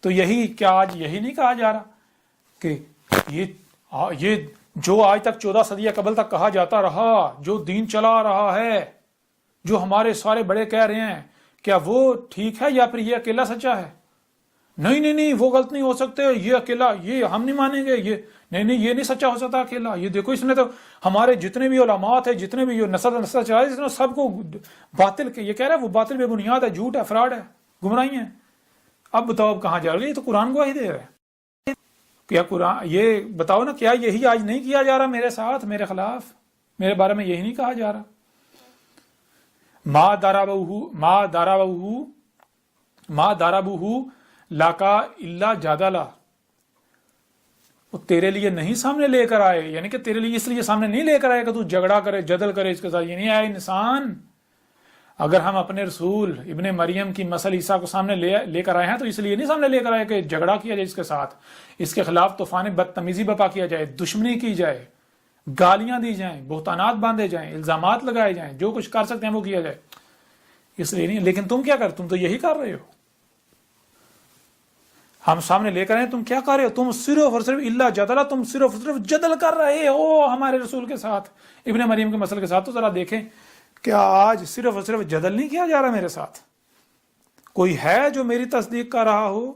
تو یہی کیا آج یہی نہیں کہا جا رہا کہ یہ جو آج تک 14 صدیہ قبل تک کہا جاتا رہا، جو دین چلا رہا ہے، جو ہمارے سارے بڑے کہہ رہے ہیں، کیا وہ ٹھیک ہے یا پھر یہ اکیلا سچا ہے؟ نہیں وہ غلط نہیں ہو سکتے، یہ اکیلا، یہ ہم نہیں مانیں گے، یہ نہیں یہ نہیں سچا ہو سکتا اکیلا. یہ دیکھو اس نے تو ہمارے جتنے بھی علماء تھے، جتنے بھی نسل چلا اس نے سب کو باطل کے، یہ کہہ رہا ہے وہ باطل بے بنیاد ہے، جھوٹ ہے، فراڈ ہے، گمراہی ہے. اب بتاؤ اب کہاں جا رہی ہے؟ یہ تو قرآن گواہی دے رہا ہے. کیا قرآن، یہ بتاؤ نا، کیا یہی آج نہیں کیا جا رہا میرے ساتھ، میرے خلاف، میرے بارے میں یہی نہیں کہا جا رہا؟ ما ضربوہ لکا الا جدلا، وہ تیرے لیے نہیں سامنے لے کر آئے، یعنی کہ تیرے لیے اس لیے سامنے نہیں لے کر آئے کہ تو جھگڑا کرے، جدل کرے اس کے ساتھ. یہ نہیں آئے انسان. اگر ہم اپنے رسول ابن مریم کی مثل عیسیٰ کو سامنے لے کر آئے ہیں تو اس لیے نہیں سامنے لے کر آئے کہ جھگڑا کیا جائے اس کے ساتھ، اس کے خلاف طوفان بدتمیزی برپا کیا جائے، دشمنی کی جائے، گالیاں دی جائیں، بہتانات باندھے جائیں، الزامات لگائے جائیں، جو کچھ کر سکتے ہیں وہ کیا جائے، اس لیے نہیں. لیکن تم کیا کر، تم تو یہی کر رہے ہو. ہم سامنے لے کر آئے، تم کیا کر رہے ہو؟ تم صرف اور صرف اللہ جدلا، تم صرف اور صرف جدل کر رہے ہو ہمارے رسول کے ساتھ، ابن مریم کے مسئلے کے ساتھ. تو ذرا دیکھیں کیا آج صرف اور صرف جدل نہیں کیا جا رہا میرے ساتھ؟ کوئی ہے جو میری تصدیق کر رہا ہو؟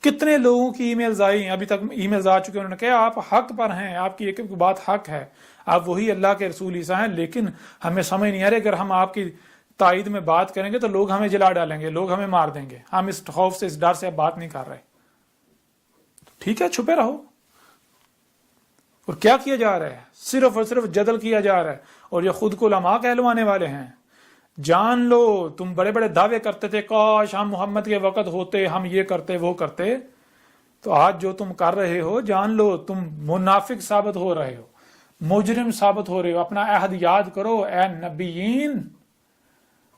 کتنے لوگوں کی ای میلز آئی، ابھی تک ای میلز آ چکے، انہوں نے کہا آپ حق پر ہیں، آپ کی ایک ایک بات حق ہے، آپ وہی اللہ کے رسول عیسیٰ ہیں، لیکن ہمیں سمجھ نہیں آ رہی، اگر ہم آپ کی تائید میں بات کریں گے تو لوگ ہمیں جلا ڈالیں گے، لوگ ہمیں مار دیں گے، ہم اس خوف سے، اس ڈر سے بات نہیں کر رہے. ٹھیک ہے، چھپے رہو. اور کیا کیا جا رہا ہے؟ صرف اور صرف جدل کیا جا رہا ہے. اور یہ خود کو علماء کہلوانے والے ہیں. جان لو تم بڑے بڑے دعوے کرتے تھے، کاش ہم محمد کے وقت ہوتے، ہم یہ کرتے وہ کرتے. تو آج جو تم کر رہے ہو، جان لو تم منافق ثابت ہو رہے ہو، مجرم ثابت ہو رہے ہو. اپنا عہد یاد کرو اے نبیین.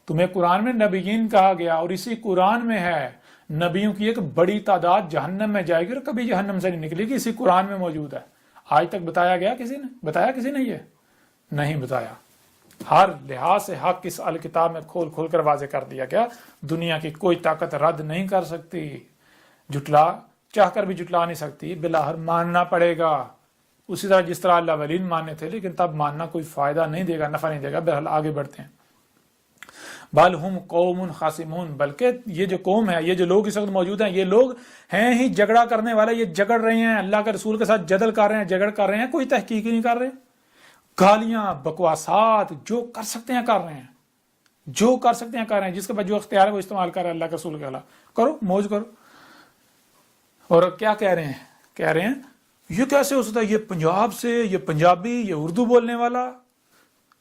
تمہیں قرآن میں نبیین کہا گیا، اور اسی قرآن میں ہے نبیوں کی ایک بڑی تعداد جہنم میں جائے گی اور کبھی جہنم سے نہیں نکلے گی. اسی قرآن میں موجود ہے. آج تک بتایا گیا کسی نے؟ بتایا کسی نے؟ یہ نہیں بتایا. ہر لحاظ سے حق اس الکتاب میں کھول کھول کر واضح کر دیا گیا. دنیا کی کوئی طاقت رد نہیں کر سکتی، چاہ کر بھی جھٹلا نہیں سکتی، بلاہر ماننا پڑے گا. اسی طرح جس طرح اللہ ولین ماننے تھے، لیکن تب ماننا کوئی فائدہ نہیں دے گا، نفع نہیں دے گا. بہرحال آگے بڑھتے ہیں. بل ہم قوم خاصمون، بلکہ یہ جو قوم ہے، یہ جو لوگ اس وقت موجود ہیں، یہ لوگ ہیں ہی جھگڑا کرنے والے. یہ جھگڑ رہے ہیں، اللہ کے رسول کے ساتھ جدل کر رہے ہیں، جھگڑ کر رہے ہیں، کوئی تحقیق ہی نہیں کر رہے. گالیاں، بکواسات، جو کر سکتے ہیں کر رہے ہیں، جو کر سکتے ہیں کر رہے ہیں. جس کے بعد جو اختیار ہے وہ استعمال کر رہے ہیں اللہ کے رسول کے خلاف. کرو، موج کرو. اور کیا کہہ رہے ہیں یہ کیسے ہو سکتا ہے، یہ پنجاب سے، یہ پنجابی، یہ اردو بولنے والا،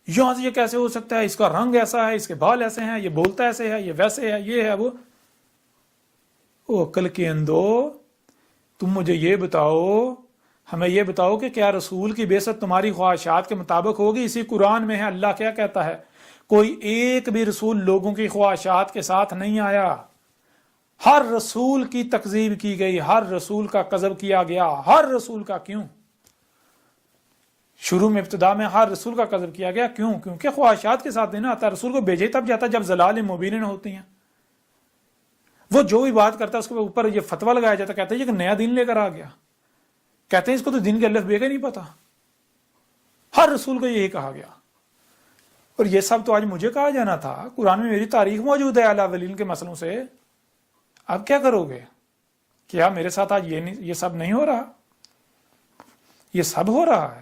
یہاں سے یہ کیسے ہو سکتا ہے، اس کا رنگ ایسا ہے، اس کے بال ایسے ہیں، یہ بولتا ایسے ہے، یہ ویسے ہے، یہ ہے وہ۔ عقل کے اندو، تم مجھے یہ بتاؤ، ہمیں یہ بتاؤ کہ کیا رسول کی بعثت تمہاری خواہشات کے مطابق ہوگی؟ اسی قرآن میں ہے، اللہ کیا کہتا ہے، کوئی ایک بھی رسول لوگوں کی خواہشات کے ساتھ نہیں آیا، ہر رسول کی تکذیب کی گئی، ہر رسول کا کذب کیا گیا، ہر رسول کا۔ کیوں؟ شروع میں ابتدا میں ہر رسول کا کذب کیا گیا، کیوں؟ کیونکہ خواہشات کے ساتھ نہیں آتا، رسول کو بھیجے تب جاتا جب ضلال مبین ہوتی ہیں۔ وہ جو بھی بات کرتا ہے اس کے اوپر یہ فتویٰ لگایا جاتا، کہتا ہے یہ ایک نیا دین لے کر آ گیا، کہتے ہیں اس کو تو دین کے الف بے کا نہیں پتا۔ ہر رسول کو یہی کہا گیا، اور یہ سب تو آج مجھے کہا جانا تھا، قرآن میں میری تاریخ موجود ہے اعلیٰ اولین کے مسئلوں سے۔ اب کیا کرو گے؟ کیا میرے ساتھ آج یہ سب نہیں ہو رہا؟ یہ سب ہو رہا ہے،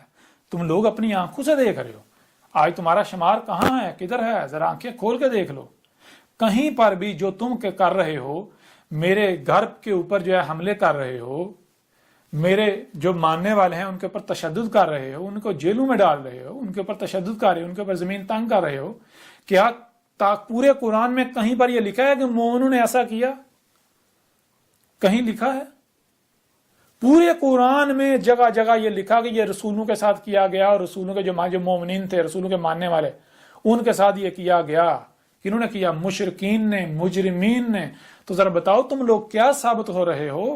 تم لوگ اپنی آنکھوں سے دیکھ رہے ہو۔ آج تمہارا شمار کہاں ہے، کدھر ہے؟ ذرا آنکھیں کھول کے دیکھ لو۔ کہیں پر بھی جو تم کر رہے ہو، میرے گھر کے اوپر جو ہے حملے کر رہے ہو، میرے جو ماننے والے ہیں ان کے اوپر تشدد کر رہے ہو، ان کو جیلوں میں ڈال رہے ہو، ان کے اوپر تشدد کر رہے ہو، ان کے اوپر زمین تنگ کر رہے ہو، کیا پورے قرآن میں کہیں پر یہ لکھا ہے کہ مومنوں نے ایسا کیا؟ کہیں لکھا ہے؟ پورے قرآن میں جگہ جگہ یہ لکھا کہ یہ رسولوں کے ساتھ کیا گیا، اور رسولوں کے جو مومنین تھے، رسولوں کے ماننے والے، ان کے ساتھ یہ کیا گیا۔ کنہوں نے کیا؟ مشرکین نے، مجرمین نے۔ تو ذرا بتاؤ تم لوگ کیا ثابت ہو رہے ہو؟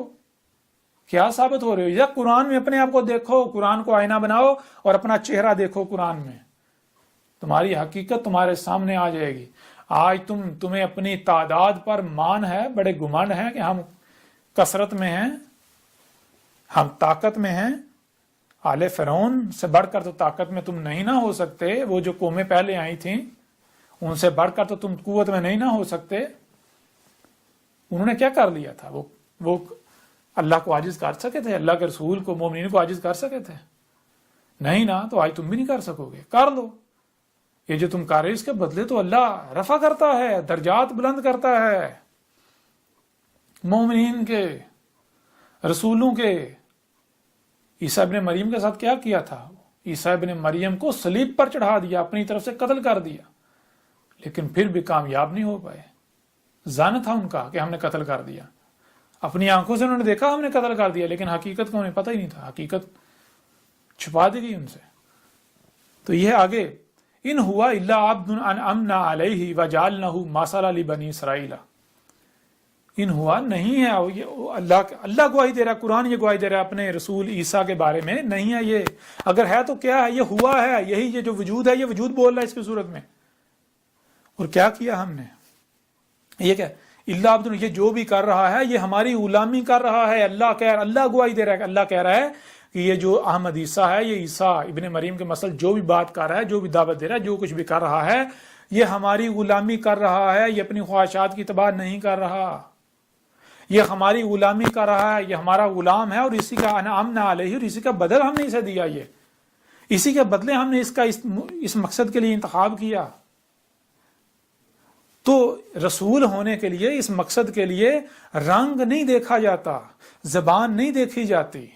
کیا ثابت ہو رہے ہو؟ یا قرآن میں اپنے آپ کو دیکھو، قرآن کو آئینہ بناؤ اور اپنا چہرہ دیکھو قرآن میں، تمہاری حقیقت تمہارے سامنے آ جائے گی۔ آج تمہیں اپنی تعداد پر مان ہے، بڑے گمنڈ ہیں کہ ہم کثرت میں ہیں، ہم طاقت میں ہیں، آل فرعون سے بڑھ کر تو طاقت میں تم نہیں نہ ہو سکتے، وہ جو قومیں پہلے آئی تھیں ان سے بڑھ کر تو تم قوت میں نہیں نہ ہو سکتے۔ انہوں نے کیا کر لیا تھا؟ وہ اللہ کو عاجز کر سکے تھے؟ اللہ کے رسول کو، مومنین کو عاجز کر سکے تھے؟ نہیں نا، تو آج تم بھی نہیں کر سکو گے، کر لو۔ یہ جو تم کر رہے اس کے بدلے تو اللہ رفع کرتا ہے، درجات بلند کرتا ہے مومنین کے، رسولوں کے۔ عیسیٰ ابن مریم کے ساتھ کیا کیا تھا؟ عیسیٰ ابن مریم کو صلیب پر چڑھا دیا، اپنی طرف سے قتل کر دیا، لیکن پھر بھی کامیاب نہیں ہو پائے۔ ظن تھا ان کا کہ ہم نے قتل کر دیا، اپنی آنکھوں سے انہوں نے دیکھا ہم نے قتل کر دیا، لیکن حقیقت کو انہیں پتہ ہی نہیں تھا، حقیقت چھپا دی گئی ان سے۔ تو یہ آگے، ان ہوا الا عبد انعمنا علیہ وجعلنہ مثلا لبنی اسرائیل، ان ہوا نہیں ہے، اللہ گواہی دے رہا ہے، قرآن یہ گواہی دے رہا ہے اپنے رسول عیسیٰ کے بارے میں، نہیں ہے یہ، اگر ہے تو کیا ہے؟ یہ ہوا ہے، یہی یہ جو وجود ہے، یہ وجود بول رہا ہے اس کی صورت میں۔ اور کیا کیا ہم نے؟ یہ کیا اللہ عبد، یہ جو بھی کر رہا ہے یہ ہماری غلامی کر رہا ہے۔ اللہ گواہی دے رہا ہے، اللہ کہہ رہا ہے کہ یہ جو احمد عیسیٰ ہے، یہ عیسیٰ ابن مریم کے مسئلہ جو بھی بات کر رہا ہے، جو بھی دعوت دے رہا ہے، جو کچھ بھی کر رہا ہے، یہ ہماری غلامی کر رہا ہے، یہ اپنی خواہشات کی تباہ نہیں کر رہا، یہ ہماری غلامی کر رہا ہے، یہ ہمارا غلام ہے، اور اسی کا انعمنا علیہ، اور اسی کا بدل ہم نے اسے دیا، یہ اسی کے بدلے ہم نے اس مقصد کے لیے انتخاب کیا۔ تو رسول ہونے کے لیے، اس مقصد کے لیے رنگ نہیں دیکھا جاتا، زبان نہیں دیکھی جاتی،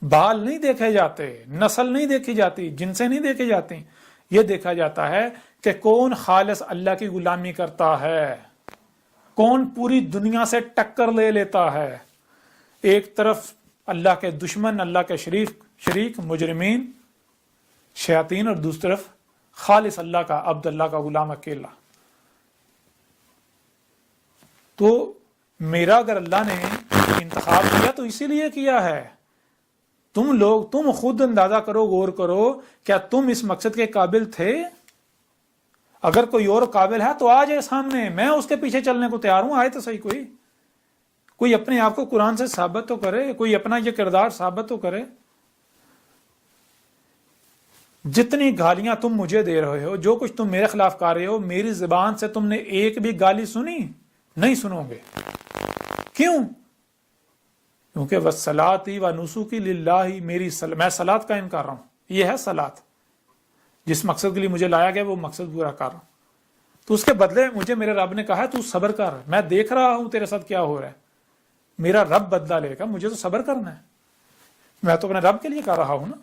بال نہیں دیکھے جاتے، نسل نہیں دیکھی جاتی، جنسیں نہیں دیکھی جاتی، یہ دیکھا جاتا ہے کہ کون خالص اللہ کی غلامی کرتا ہے، کون پوری دنیا سے ٹکر لے لیتا ہے۔ ایک طرف اللہ کے دشمن، اللہ کے شریک مجرمین شیاطین، اور دوسری طرف خالص اللہ کا عبد، اللہ کا غلام اکیلا۔ تو میرا اگر اللہ نے انتخاب کیا تو اسی لیے کیا ہے۔ تم خود اندازہ کرو، غور کرو، کیا تم اس مقصد کے قابل تھے؟ اگر کوئی اور قابل ہے تو آ جائے سامنے، میں اس کے پیچھے چلنے کو تیار ہوں، آئے تو صحیح، کوئی اپنے آپ کو قرآن سے ثابت تو کرے، کوئی اپنا یہ کردار ثابت تو کرے۔ جتنی گالیاں تم مجھے دے رہے ہو، جو کچھ تم میرے خلاف کر رہے ہو، میری زبان سے تم نے ایک بھی گالی سنی؟ نہیں سنو گے۔ کیوں؟ کیونکہ وَالصَّلَاةِ وَنُسُكِ لِلَّهِ، میں صلاۃ قائم کر رہا ہوں، یہ ہے صلاۃ، جس مقصد کے لیے مجھے لایا گیا وہ مقصد پورا کر رہا ہوں۔ تو اس کے بدلے مجھے میرے رب نے کہا ہے تو صبر کر، میں دیکھ رہا ہوں تیرے ساتھ کیا ہو رہا ہے، میرا رب بدلہ لے گا، مجھے تو صبر کرنا ہے، میں تو اپنے رب کے لیے کر رہا ہوں نا،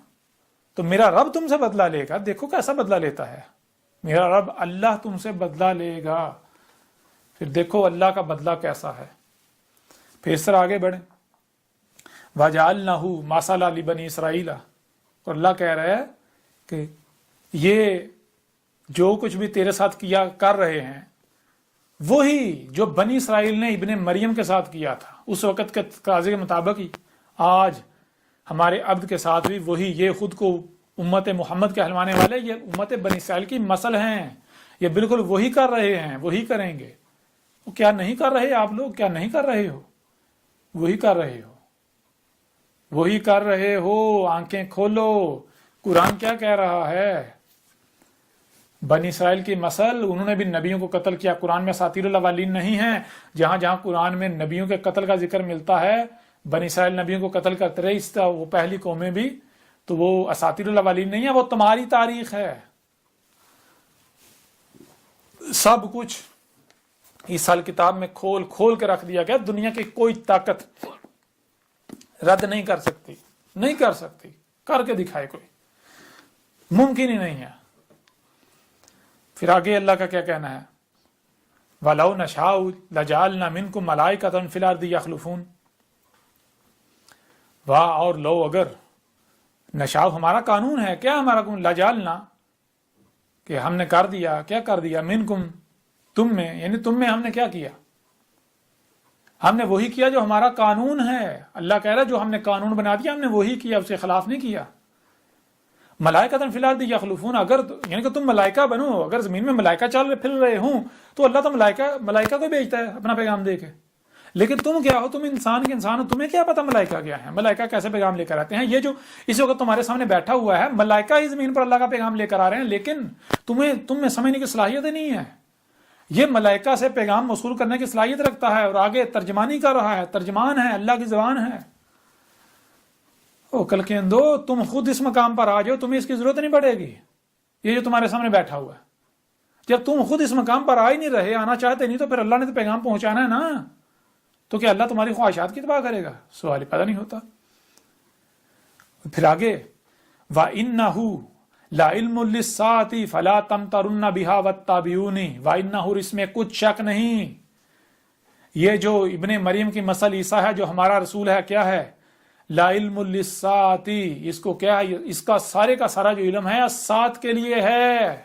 تو میرا رب تم سے بدلہ لے گا، دیکھو کیسا بدلہ لیتا ہے میرا رب، اللہ تم سے بدلہ لے گا، پھر دیکھو اللہ کا بدلہ کیسا ہے۔ پھر اس طرح آگے بڑھیں، وَجَعَلْنَهُ مَثَلًا لِبَنِي إِسْرَائِيلَ، اور اللہ کہہ رہا ہے کہ یہ جو کچھ بھی تیرے ساتھ کیا کر رہے ہیں وہی جو بنی اسرائیل نے ابن مریم کے ساتھ کیا تھا اس وقت کے تقاضے کے مطابق ہی آج ہمارے عبد کے ساتھ بھی وہی، یہ خود کو امت محمد کے کہلوانے والے یہ امت بنی اسرائیل کی مثل ہیں، یہ بالکل وہی کر رہے ہیں، وہی کریں گے۔ وہ کیا نہیں کر رہے آپ لوگ؟ کیا نہیں کر رہے ہو؟ وہی کر رہے ہو، وہی کر رہے ہو، آنکھیں کھولو۔ قرآن کیا کہہ رہا ہے؟ بنی اسرائیل کی مثل، انہوں نے بھی نبیوں کو قتل کیا۔ قرآن میں اساطیر الاولین نہیں ہیں، جہاں جہاں قرآن میں نبیوں کے قتل کا ذکر ملتا ہے، بنی اسرائیل نبیوں کو قتل کرتے رہے، اس طرح وہ پہلی قومیں بھی، تو وہ اساطیر الاولین نہیں ہے، وہ تمہاری تاریخ ہے۔ سب کچھ اس کتاب میں کھول کھول کے رکھ دیا گیا، دنیا کی کوئی طاقت رد نہیں کر سکتی، نہیں کر سکتی، کر کے دکھائے کوئی، ممکن ہی نہیں ہے۔ پھر آگے اللہ کا کیا کہنا ہے؟ وَلَوْ نَشَاءُ لَجَعَلْنَا مِنْكُمْ مَلَائِكَةً فِي الْأَرْضِ يَخْلُفُونَ، واہ اور لو، اگر نشاء ہمارا قانون ہے، کیا ہمارا قانون؟ لَجَعَلْنَا کہ ہم نے کر دیا، کیا کر دیا؟ مِنْكُمْ تم میں، یعنی تم میں ہم نے کیا کیا؟ ہم نے وہی کیا جو ہمارا قانون ہے۔ اللہ کہہ رہا ہے جو ہم نے قانون بنا دیا ہم نے وہی کیا، اس کے خلاف نہیں کیا۔ ملائکۃ فی الارض یخلفون، اگر یعنی کہ تم ملائکہ بنو، اگر زمین میں ملائکہ چل پھر رہے ہوں تو اللہ تو ملائکہ کو بھیجتا ہے اپنا پیغام دے کے، لیکن تم کیا ہو؟ تم انسان کے انسان ہو، تمہیں کیا پتا ملائکہ کیا ہے؟ ملائکہ کیسے پیغام لے کر آتے ہیں؟ یہ جو اس وقت تمہارے سامنے بیٹھا ہوا ہے ملائکہ ہی زمین پر اللہ کا پیغام لے کر آ رہے ہیں، لیکن تم میں سمجھنے کی صلاحیت ہی نہیں ہے۔ یہ ملائکہ سے پیغام موصول کرنے کی صلاحیت رکھتا ہے اور آگے ترجمانی کر رہا ہے، ترجمان ہے، اللہ کی زبان ہے۔ او کل کے اندو، تم خود اس مقام پر آ جاؤ، تمہیں اس کی ضرورت نہیں پڑے گی۔ یہ جو تمہارے سامنے بیٹھا ہوا ہے، جب تم خود اس مقام پر آ ہی نہیں رہے، آنا چاہتے نہیں، تو پھر اللہ نے تو پیغام پہنچانا ہے نا، تو کیا اللہ تمہاری خواہشات کی اتباع کرے گا؟ سوال ہی پیدا نہیں ہوتا۔ پھر آگے وَإِنَّهُ لَعِلْمٌ لِلسَّاعَةِ فَلَا تَمْتَرُنَّ بِهَا وَاتَّبِعُونِ وَإِنَّهُ، اس میں کچھ شک نہیں، یہ جو ابن مریم کی مثل عیسیٰ ہے جو ہمارا رسول ہے، کیا ہے؟ لَعِلْمٌ لِلسَّاعَةِ، اس کو کیا ہے؟ اس کا سارے کا سارا جو علم ہے الساعت کے لیے ہے،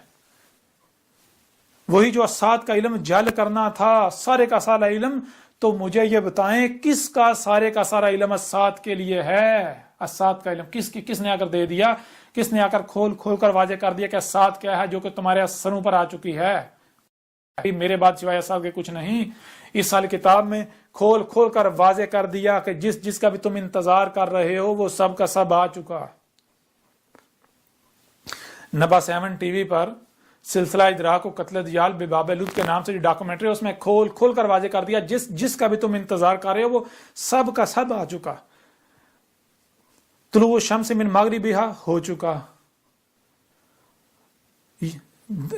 وہی جو الساعت کا علم جل کرنا تھا، سارے کا سارا علم۔ تو مجھے یہ بتائیں کس کا سارے کا سارا علم الساعت کے لیے ہے؟ الساعت کا علم کس نے آ کر دے دیا؟ کس نے آ کر کھول کھول کر واضح کر دیا کہ الساعت کیا ہے، جو کہ تمہارے سروں پر آ چکی ہے؟ میرے بعد سوائے الساعت کے کچھ نہیں۔ اس سال کتاب میں کھول کھول کر واضح کر دیا کہ جس کا بھی تم انتظار کر رہے ہو وہ سب کا سب آ چکا۔ نبا 7 ٹی وی پر سلسلہ ادراک و قتل دیال بباب لوط کے نام سے جو ڈاکومنٹری ہے، اس میں کھول کھول کر واضح کر دیا جس کا بھی تم انتظار کر رہے ہو وہ سب کا سب آ چکا۔ طلوع الشمس من مغربہا ہو چکا،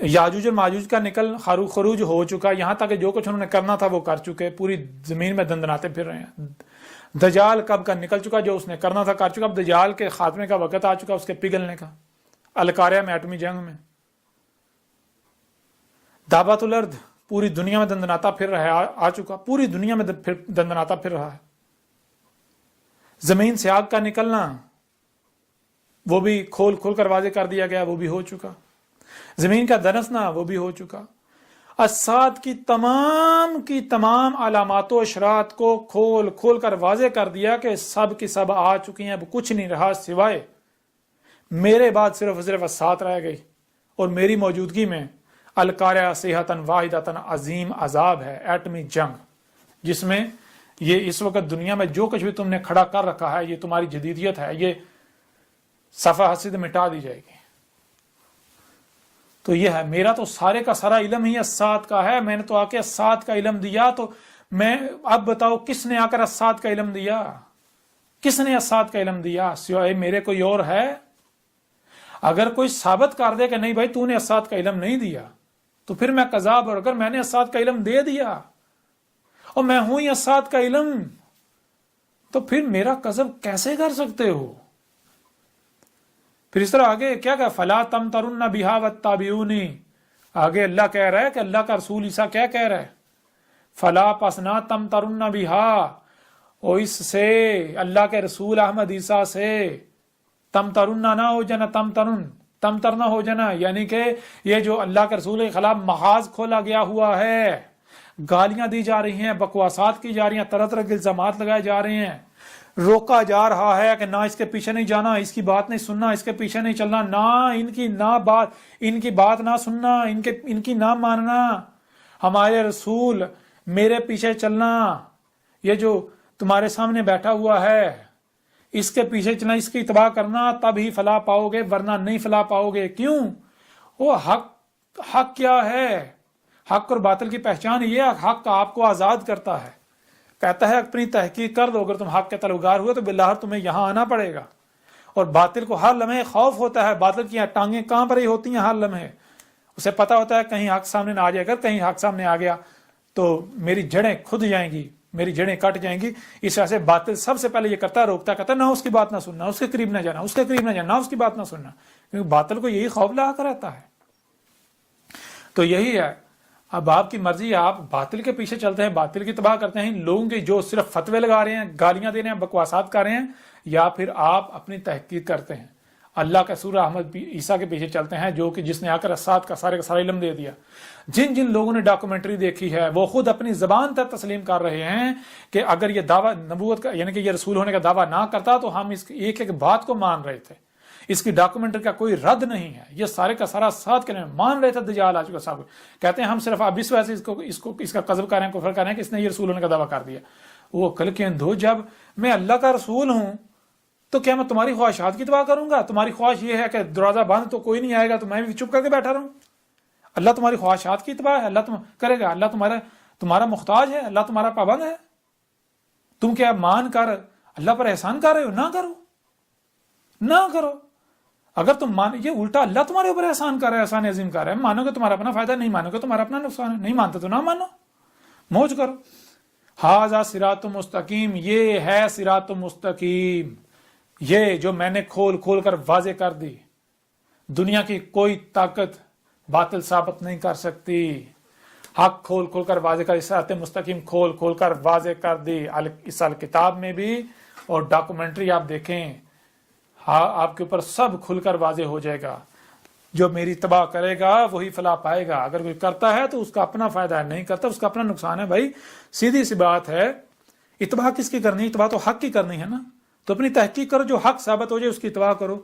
یاجوج اور ماجوج کا نکل خروج ہو چکا، یہاں تک کہ جو کچھ انہوں نے کرنا تھا وہ کر چکے، پوری زمین میں دندناتے پھر رہے ہیں۔ دجال کب کا نکل چکا، جو اس نے کرنا تھا کر چکا، اب دجال کے خاتمے کا وقت آ چکا، اس کے پگھلنے کا، القاریہ میں ایٹمی جنگ میں۔ دابت الارض پوری دنیا میں دندناتا پھر رہا ہے، آ چکا، پوری دنیا میں دندناتا پھر رہا ہے۔ زمین سے آگ کا نکلنا وہ بھی کھول کھول کر واضح کر دیا گیا، وہ بھی ہو چکا۔ زمین کا دنسنا وہ بھی ہو چکا۔ الساعت کی تمام علامات و اشارات کو کھول کھول کر واضح کر دیا کہ سب کی سب آ چکی ہیں، اب کچھ نہیں رہا سوائے میرے بعد صرف الساعت رہ گئی، اور میری موجودگی میں القاریہ صیحۃ واحدۃ عظیم عذاب ہے، ایٹمی جنگ، جس میں یہ اس وقت دنیا میں جو کچھ بھی تم نے کھڑا کر رکھا ہے، یہ تمہاری جدیدیت ہے، یہ صفحہ حسد مٹا دی جائے گی۔ تو یہ ہے، میرا تو سارے کا سارا علم ہی الساعت کا ہے، میں نے تو آ کے الساعت کا علم دیا، تو میں اب بتاؤ کس نے آ کر الساعت کا علم دیا؟ کس نے الساعت کا علم دیا سوائے میرے؟ کوئی اور ہے؟ اگر کوئی ثابت کر دے کہ نہیں بھائی تو نے الساعت کا علم نہیں دیا تو پھر میں کذاب، اور اگر میں نے الساعت کا علم دے دیا اور میں ہوں ہی الساعت کا علم، تو پھر میرا کذب کیسے کر سکتے ہو؟ پھر اس طرح آگے کیا کہا، فلا تمترن بہا واتبعونی، آگے اللہ کہہ رہا ہے کہ اللہ کا رسول عیسیٰ کیا کہہ رہا ہے، فلا پس نہ تمترن بہا، اور اس سے اللہ کے رسول احمد عیسیٰ سے تمترن نہ ہو جانا، تمتر نہ ہو جانا، یعنی کہ یہ جو اللہ کے رسول کے خلاف محاذ کھولا گیا ہوا ہے، گالیاں دی جا رہی ہیں، بکواسات کی جا رہی ہیں، طرح طرح کے الزامات لگائے جا رہے ہیں، روکا جا رہا ہے کہ نہ اس کے پیچھے نہیں جانا، اس کی بات نہیں سننا، اس کے پیچھے نہیں چلنا، نہ ان کی بات نہ سننا، ان کی نہ ماننا، ہمارے رسول میرے پیچھے چلنا، یہ جو تمہارے سامنے بیٹھا ہوا ہے اس کے پیچھے چلنا، اس کی اتباع کرنا، تب ہی فلاح پاؤ گے، ورنہ نہیں فلاح پاؤ گے۔ کیوں؟ وہ حق کیا ہے؟ حق اور باطل کی پہچان یہ، حق آپ کو آزاد کرتا ہے، کہتا ہے اپنی تحقیق کر دو، اگر تم حق کے طلبگار ہوئے تو باللہ تمہیں یہاں آنا پڑے گا، اور باطل کو ہر لمحے خوف ہوتا ہے، باطل کی ٹانگیں کہاں پر ہی ہوتی ہیں ہر لمحے، اسے پتا ہوتا ہے کہیں حق سامنے نہ آ جائے، اگر کہیں حق سامنے آ گیا تو میری جڑیں کھد جائیں گی، میری جڑیں کٹ جائیں گی۔ اس وجہ سے باطل سب سے پہلے یہ کرتا ہے، روکتا ہے، کہتا ہے نہ اس کی بات نہ سننا، اس کے قریب نہ جانا، اس کے قریب نہ جانا، اس کی بات نہ سننا، کیونکہ باطل کو یہی خوف لاحق رہتا ہے۔ تو یہی ہے، اب آپ کی مرضی، آپ باطل کے پیچھے چلتے ہیں، باطل کی تباہ کرتے ہیں، لوگوں کے جو صرف فتوے لگا رہے ہیں، گالیاں دے رہے ہیں، بکواسات کر رہے ہیں، یا پھر آپ اپنی تحقیق کرتے ہیں، اللہ کا سورہ احمد عیسیٰ کے پیچھے چلتے ہیں، جو کہ جس نے آ کر اسات کا سارا علم دے دیا۔ جن لوگوں نے ڈاکومنٹری دیکھی ہے وہ خود اپنی زبان تک تسلیم کر رہے ہیں کہ اگر یہ دعویٰ نبوت کا، یعنی کہ یہ رسول ہونے کا دعویٰ نہ کرتا تو ہم اس ایک ایک بات کو مان رہے تھے، اس کی ڈاکومنٹری کا کوئی رد نہیں ہے، یہ سارے کا سارا ساتھ کہنے مان رہے تھے۔ دجال آ چکا صاحب کہتے ہیں ہم صرف اب اس وجہ سے اس کا قذف کر رہے ہیں، کفر کر رہے ہیں کہ اس نے یہ رسول ہونے کا دعویٰ کر دیا۔ وہ کل کے اندھو، جب میں اللہ کا رسول ہوں تو کیا میں تمہاری خواہشات کی اتباع کروں گا؟ تمہاری خواہش یہ ہے کہ دروازہ بند تو کوئی نہیں آئے گا تو میں بھی چپ کر کے بیٹھا رہوں؟ اللہ تمہاری خواہشات کی اتباع ہے؟ اللہ تم کرے گا؟ اللہ تمہارا محتاج ہے؟ اللہ تمہارا پابند ہے؟ تم کیا مان کر اللہ پر احسان کر رہے ہو؟ نہ کرو۔ اگر تم یہ الٹا اللہ تمہارے اوپر احسان کر رہا ہے، احسان عظیم کر رہا ہے، مانو گے تمہارا اپنا فائدہ، نہیں مانو گے تمہارا اپنا نقصان ہے، نہیں مانتے تو نہ مانو، موج کرو۔ ھذا صراط مستقیم، یہ ہے صراط مستقیم، یہ جو میں نے کھول کر واضح کر دی، دنیا کی کوئی طاقت باطل ثابت نہیں کر سکتی۔ حق کھول کر واضح کر، صراط مستقیم کھول کر واضح کر دی، اس کتاب میں بھی، اور ڈاکومنٹری آپ دیکھیں، آپ کے اوپر سب کھل کر واضح ہو جائے گا۔ جو میری اتباع کرے گا وہی فلاح پائے گا، اگر کوئی کرتا ہے تو اس کا اپنا فائدہ ہے، نہیں کرتا اس کا اپنا نقصان ہے۔ بھائی سیدھی سی بات ہے، اتباع کس کی کرنی؟ اتباع تو حق کی کرنی ہے نا، تو اپنی تحقیق کرو، جو حق ثابت ہو جائے اس کی اتباع کرو،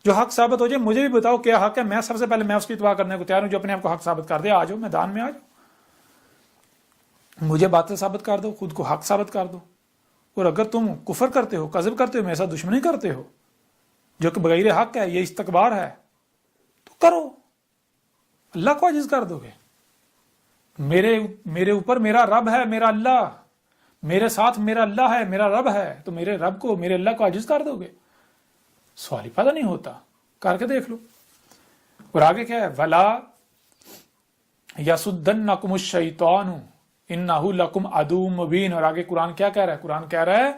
جو حق ثابت ہو جائے مجھے بھی بتاؤ کیا حق ہے، میں سب سے پہلے میں اس کی اتباع کرنے کو تیار ہوں۔ جو اپنے آپ کو حق ثابت کر دے، آ جاؤ میدان میں، آ جاؤ، مجھے باطل ثابت کر دو، خود کو حق ثابت کر دو۔ اور اگر تم کفر کرتے ہو، کذب کرتے ہو، میرے ساتھ دشمنی کرتے ہو، جو کہ بغیر حق ہے، یہ استکبار ہے، تو کرو، اللہ کو عاجز کر دو گے۔ میرے اوپر میرا رب ہے، میرا اللہ، میرے ساتھ میرا اللہ ہے، میرا رب ہے، تو میرے رب کو، میرے اللہ کو عاجز کر دو گے؟ سوال ہی پیدا نہیں ہوتا، کر کے دیکھ لو۔ اور آگے کیا ہے، وَلَا يَصُدَّنَّكُمُ الشَّيْطَانُ إِنَّهُ لَكُمْ عَدُوٌّ مُبِينٌ۔ اور آگے قرآن کیا کہہ رہا ہے؟ قرآن کہہ رہا ہے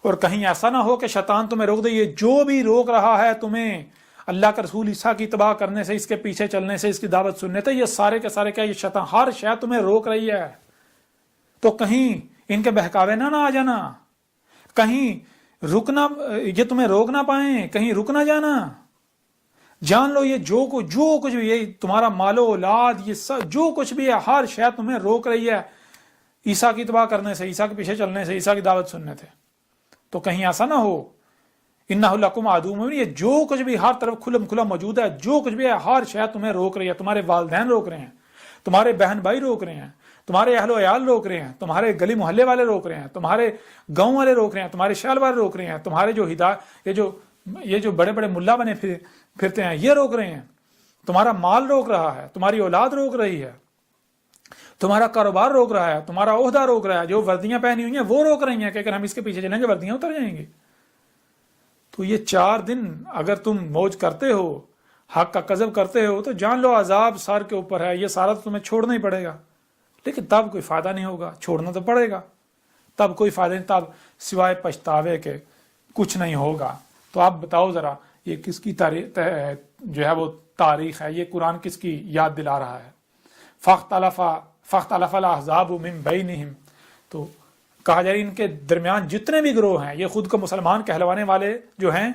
اور کہیں ایسا نہ ہو کہ شیطان تمہیں روک دے، یہ جو بھی روک رہا ہے تمہیں اللہ کا رسول عیسیٰ کی اتباع کرنے سے، اس کے پیچھے چلنے سے، اس کی دعوت سننے سے، یہ سارے کے سارے کیا، یہ شیطان ہر شے تمہیں روک رہی ہے، تو کہیں ان کے بہکاوے نہ آ جانا، کہیں رکنا، یہ تمہیں روک نہ پائیں، کہیں رک نہ جانا۔ جان لو یہ جو کچھ بھی، یہ تمہارا مال و اولاد، یہ سب جو کچھ بھی ہے، ہر شے تمہیں روک رہی ہے عیسیٰ کی اتباع کرنے سے، عیسیٰ کے پیچھے چلنے سے، عیسیٰ کی دعوت سننے سے۔ تو کہیں ایسا نہ ہو، انہ لکم عدو مبین، یہ جو کچھ بھی ہر طرف کھلا موجود ہے، جو کچھ بھی ہے، ہر شے تمہیں روک رہی ہے۔ تمہارے والدین روک رہے ہیں، تمہارے بہن بھائی روک رہے ہیں، تمہارے اہل و عیال روک رہے ہیں، تمہارے گلی محلے والے روک رہے ہیں، تمہارے گاؤں والے روک رہے ہیں، تمہارے شہر والے روک رہے ہیں، تمہارے جو یہ جو بڑے بڑے ملا بنے پھرتے ہیں، یہ روک رہے ہیں، تمہارا مال روک رہا ہے، تمہاری اولاد روک رہی ہے، تمہارا کاروبار روک رہا ہے، تمہارا عہدہ روک رہا ہے، جو وردیاں پہنی ہوئی ہیں وہ روک رہی ہیں کہ اگر ہم اس کے پیچھے چلیں گے وردیاں اتر جائیں گی۔ تو یہ 4 دن اگر تم موج کرتے ہو، حق کا قذف کرتے ہو، تو جان لو عذاب سر کے اوپر ہے، یہ سارا تو تمہیں چھوڑنا ہی پڑے گا، لیکن تب کوئی فائدہ نہیں ہوگا، چھوڑنا تو پڑے گا، تب کوئی فائدہ نہیں، تب سوائے پچھتاوے کے کچھ نہیں ہوگا. تو آپ بتاؤ ذرا یہ کس کی تاریخ جو ہے وہ تاریخ ہے, یہ قرآن کس کی یاد دلا رہا ہے؟ فاختلف الاحزاب من بینہم, تو کہا جائے ان کے درمیان جتنے بھی گروہ ہیں, یہ خود کو مسلمان کہلوانے والے جو ہیں,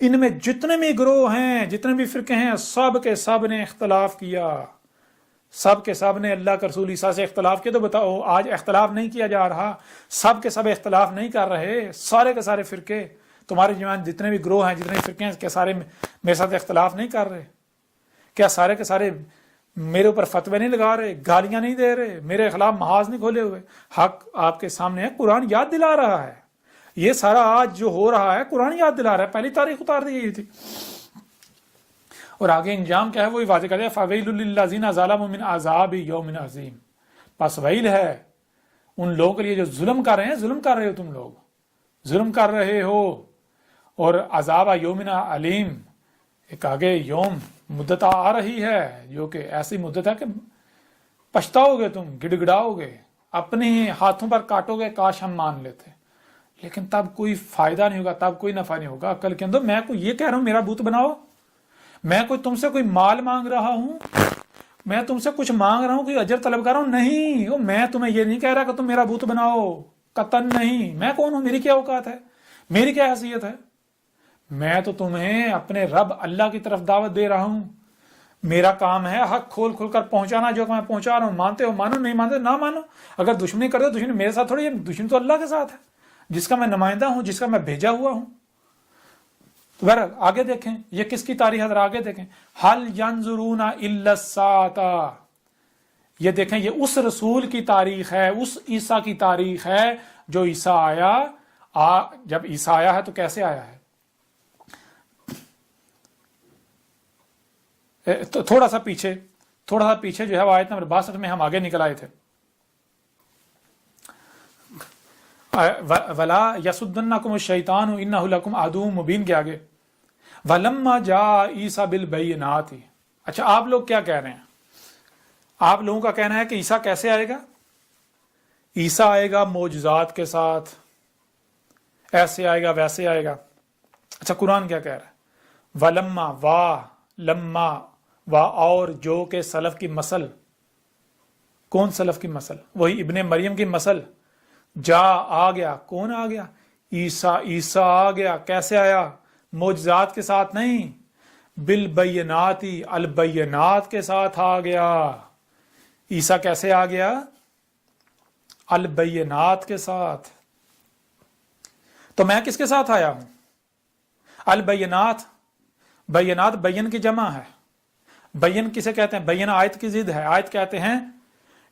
ان میں جتنے بھی گروہ ہیں, جتنے بھی فرقے ہیں, سب کے سب نے اختلاف کیا, سب کے سب نے اللہ کے رسول عیسیٰ سے اختلاف کیا. تو بتاؤ آج اختلاف نہیں کیا جا رہا, سب کے سب اختلاف نہیں کر رہے, سارے کے سارے فرقے تمہارے جوان جتنے بھی گروہ ہیں, جتنے بھی فرقے ہیں, کیا سارے میرے ساتھ اختلاف نہیں کر رہے؟ کیا سارے کے سارے میرے اوپر فتوے نہیں لگا رہے, گالیاں نہیں دے رہے, میرے خلاف محاذ نہیں کھولے ہوئے؟ حق آپ کے سامنے ہے, قرآن یاد دلا رہا ہے. یہ سارا آج جو ہو رہا ہے قرآن یاد دلا رہا ہے, پہلی تاریخ اتار دی گئی تھی. اور آگے انجام کیا ہے وہی واضح کر دیا, فَوَيْلٌ لِّلَّذِينَ ظَلَمُوا مِنْ عَذَابِ يَوْمٍ عَظِيمٍ. پس ویل ہے ان لوگوں کے لیے جو ظلم کر رہے ہیں, ظلم کر رہے ہو تم لوگ, ظلم کر رہے ہو. اور عذاب یومن علیم, ایک آگے یوم مدت آ رہی ہے جو کہ ایسی مدت ہے کہ پچھتاؤ گے, تم گڑ گڑاؤ گے, اپنے ہی ہاتھوں پر کاٹو گے, کاش ہم مان لیتے, لیکن تب کوئی فائدہ نہیں ہوگا, تب کوئی نفع نہیں ہوگا. عقل کے اندر میں کوئی یہ کہہ رہا ہوں میرا بت بناؤ, میں کوئی تم سے کوئی مال مانگ رہا ہوں, میں تم سے کچھ مانگ رہا ہوں, کوئی اجر طلب کر رہا ہوں, نہیں, میں تمہیں یہ نہیں کہہ رہا کہ تم میرا بت بناؤ, قطعاً نہیں. میں کون ہوں, میری کیا اوقات ہے, میری کیا حیثیت ہے؟ میں تو تمہیں اپنے رب اللہ کی طرف دعوت دے رہا ہوں. میرا کام ہے حق کھول کھول کر پہنچانا, جو کہ میں پہنچا رہا ہوں. مانتے ہو مانو, نہیں مانتے نہ مانو. اگر دشمنی کرتے دشمنی میرے ساتھ تھوڑی ہے, دشمنی تو اللہ کے ساتھ ہے, جس کا میں نمائندہ ہوں, جس کا میں بھیجا ہوا ہوں. تو بہرحال آگے دیکھیں یہ کس کی تاریخ ہے, آگے دیکھیں. حل ینظرون الا الساعۃ, یہ دیکھیں یہ اس رسول کی تاریخ ہے, اس عیسیٰ کی تاریخ ہے جو عیسیٰ آیا. جب عیسیٰ آیا ہے تو کیسے آیا ہے؟ تھوڑا سا پیچھے جو ہے وہ آیت نمبر 62 میں ہم آگے نکل آئے تھے. ولا یصدنکم الشیطان انہ لکم عدو مبین کے آگے ولما جاء عیسیٰ بالبینات. اچھا آپ لوگ کیا کہہ رہے ہیں؟ آپ لوگوں کا کہنا ہے کہ عیسیٰ کیسے آئے گا؟ عیسیٰ آئے گا معجزات کے ساتھ, ایسے آئے گا ویسے آئے گا. اچھا قرآن کیا کہہ رہا ہے؟ ولما لما اور جو کہ سلف کی مسل. کون سلف کی مسل؟ وہی ابن مریم کی مسل. جا آ گیا, کون آ گیا؟ عیسیٰ آ گیا. کیسے آیا؟ معجزات کے ساتھ نہیں, بالبیناتی البینات کے ساتھ آ گیا. عیسیٰ کیسے آ گیا؟ البینات کے ساتھ. تو میں کس کے ساتھ آیا ہوں؟ البینات. بینات بین کی جمع ہے. بین کسے کہتے ہیں؟ بین آیت کی ضد ہے. آیت کہتے ہیں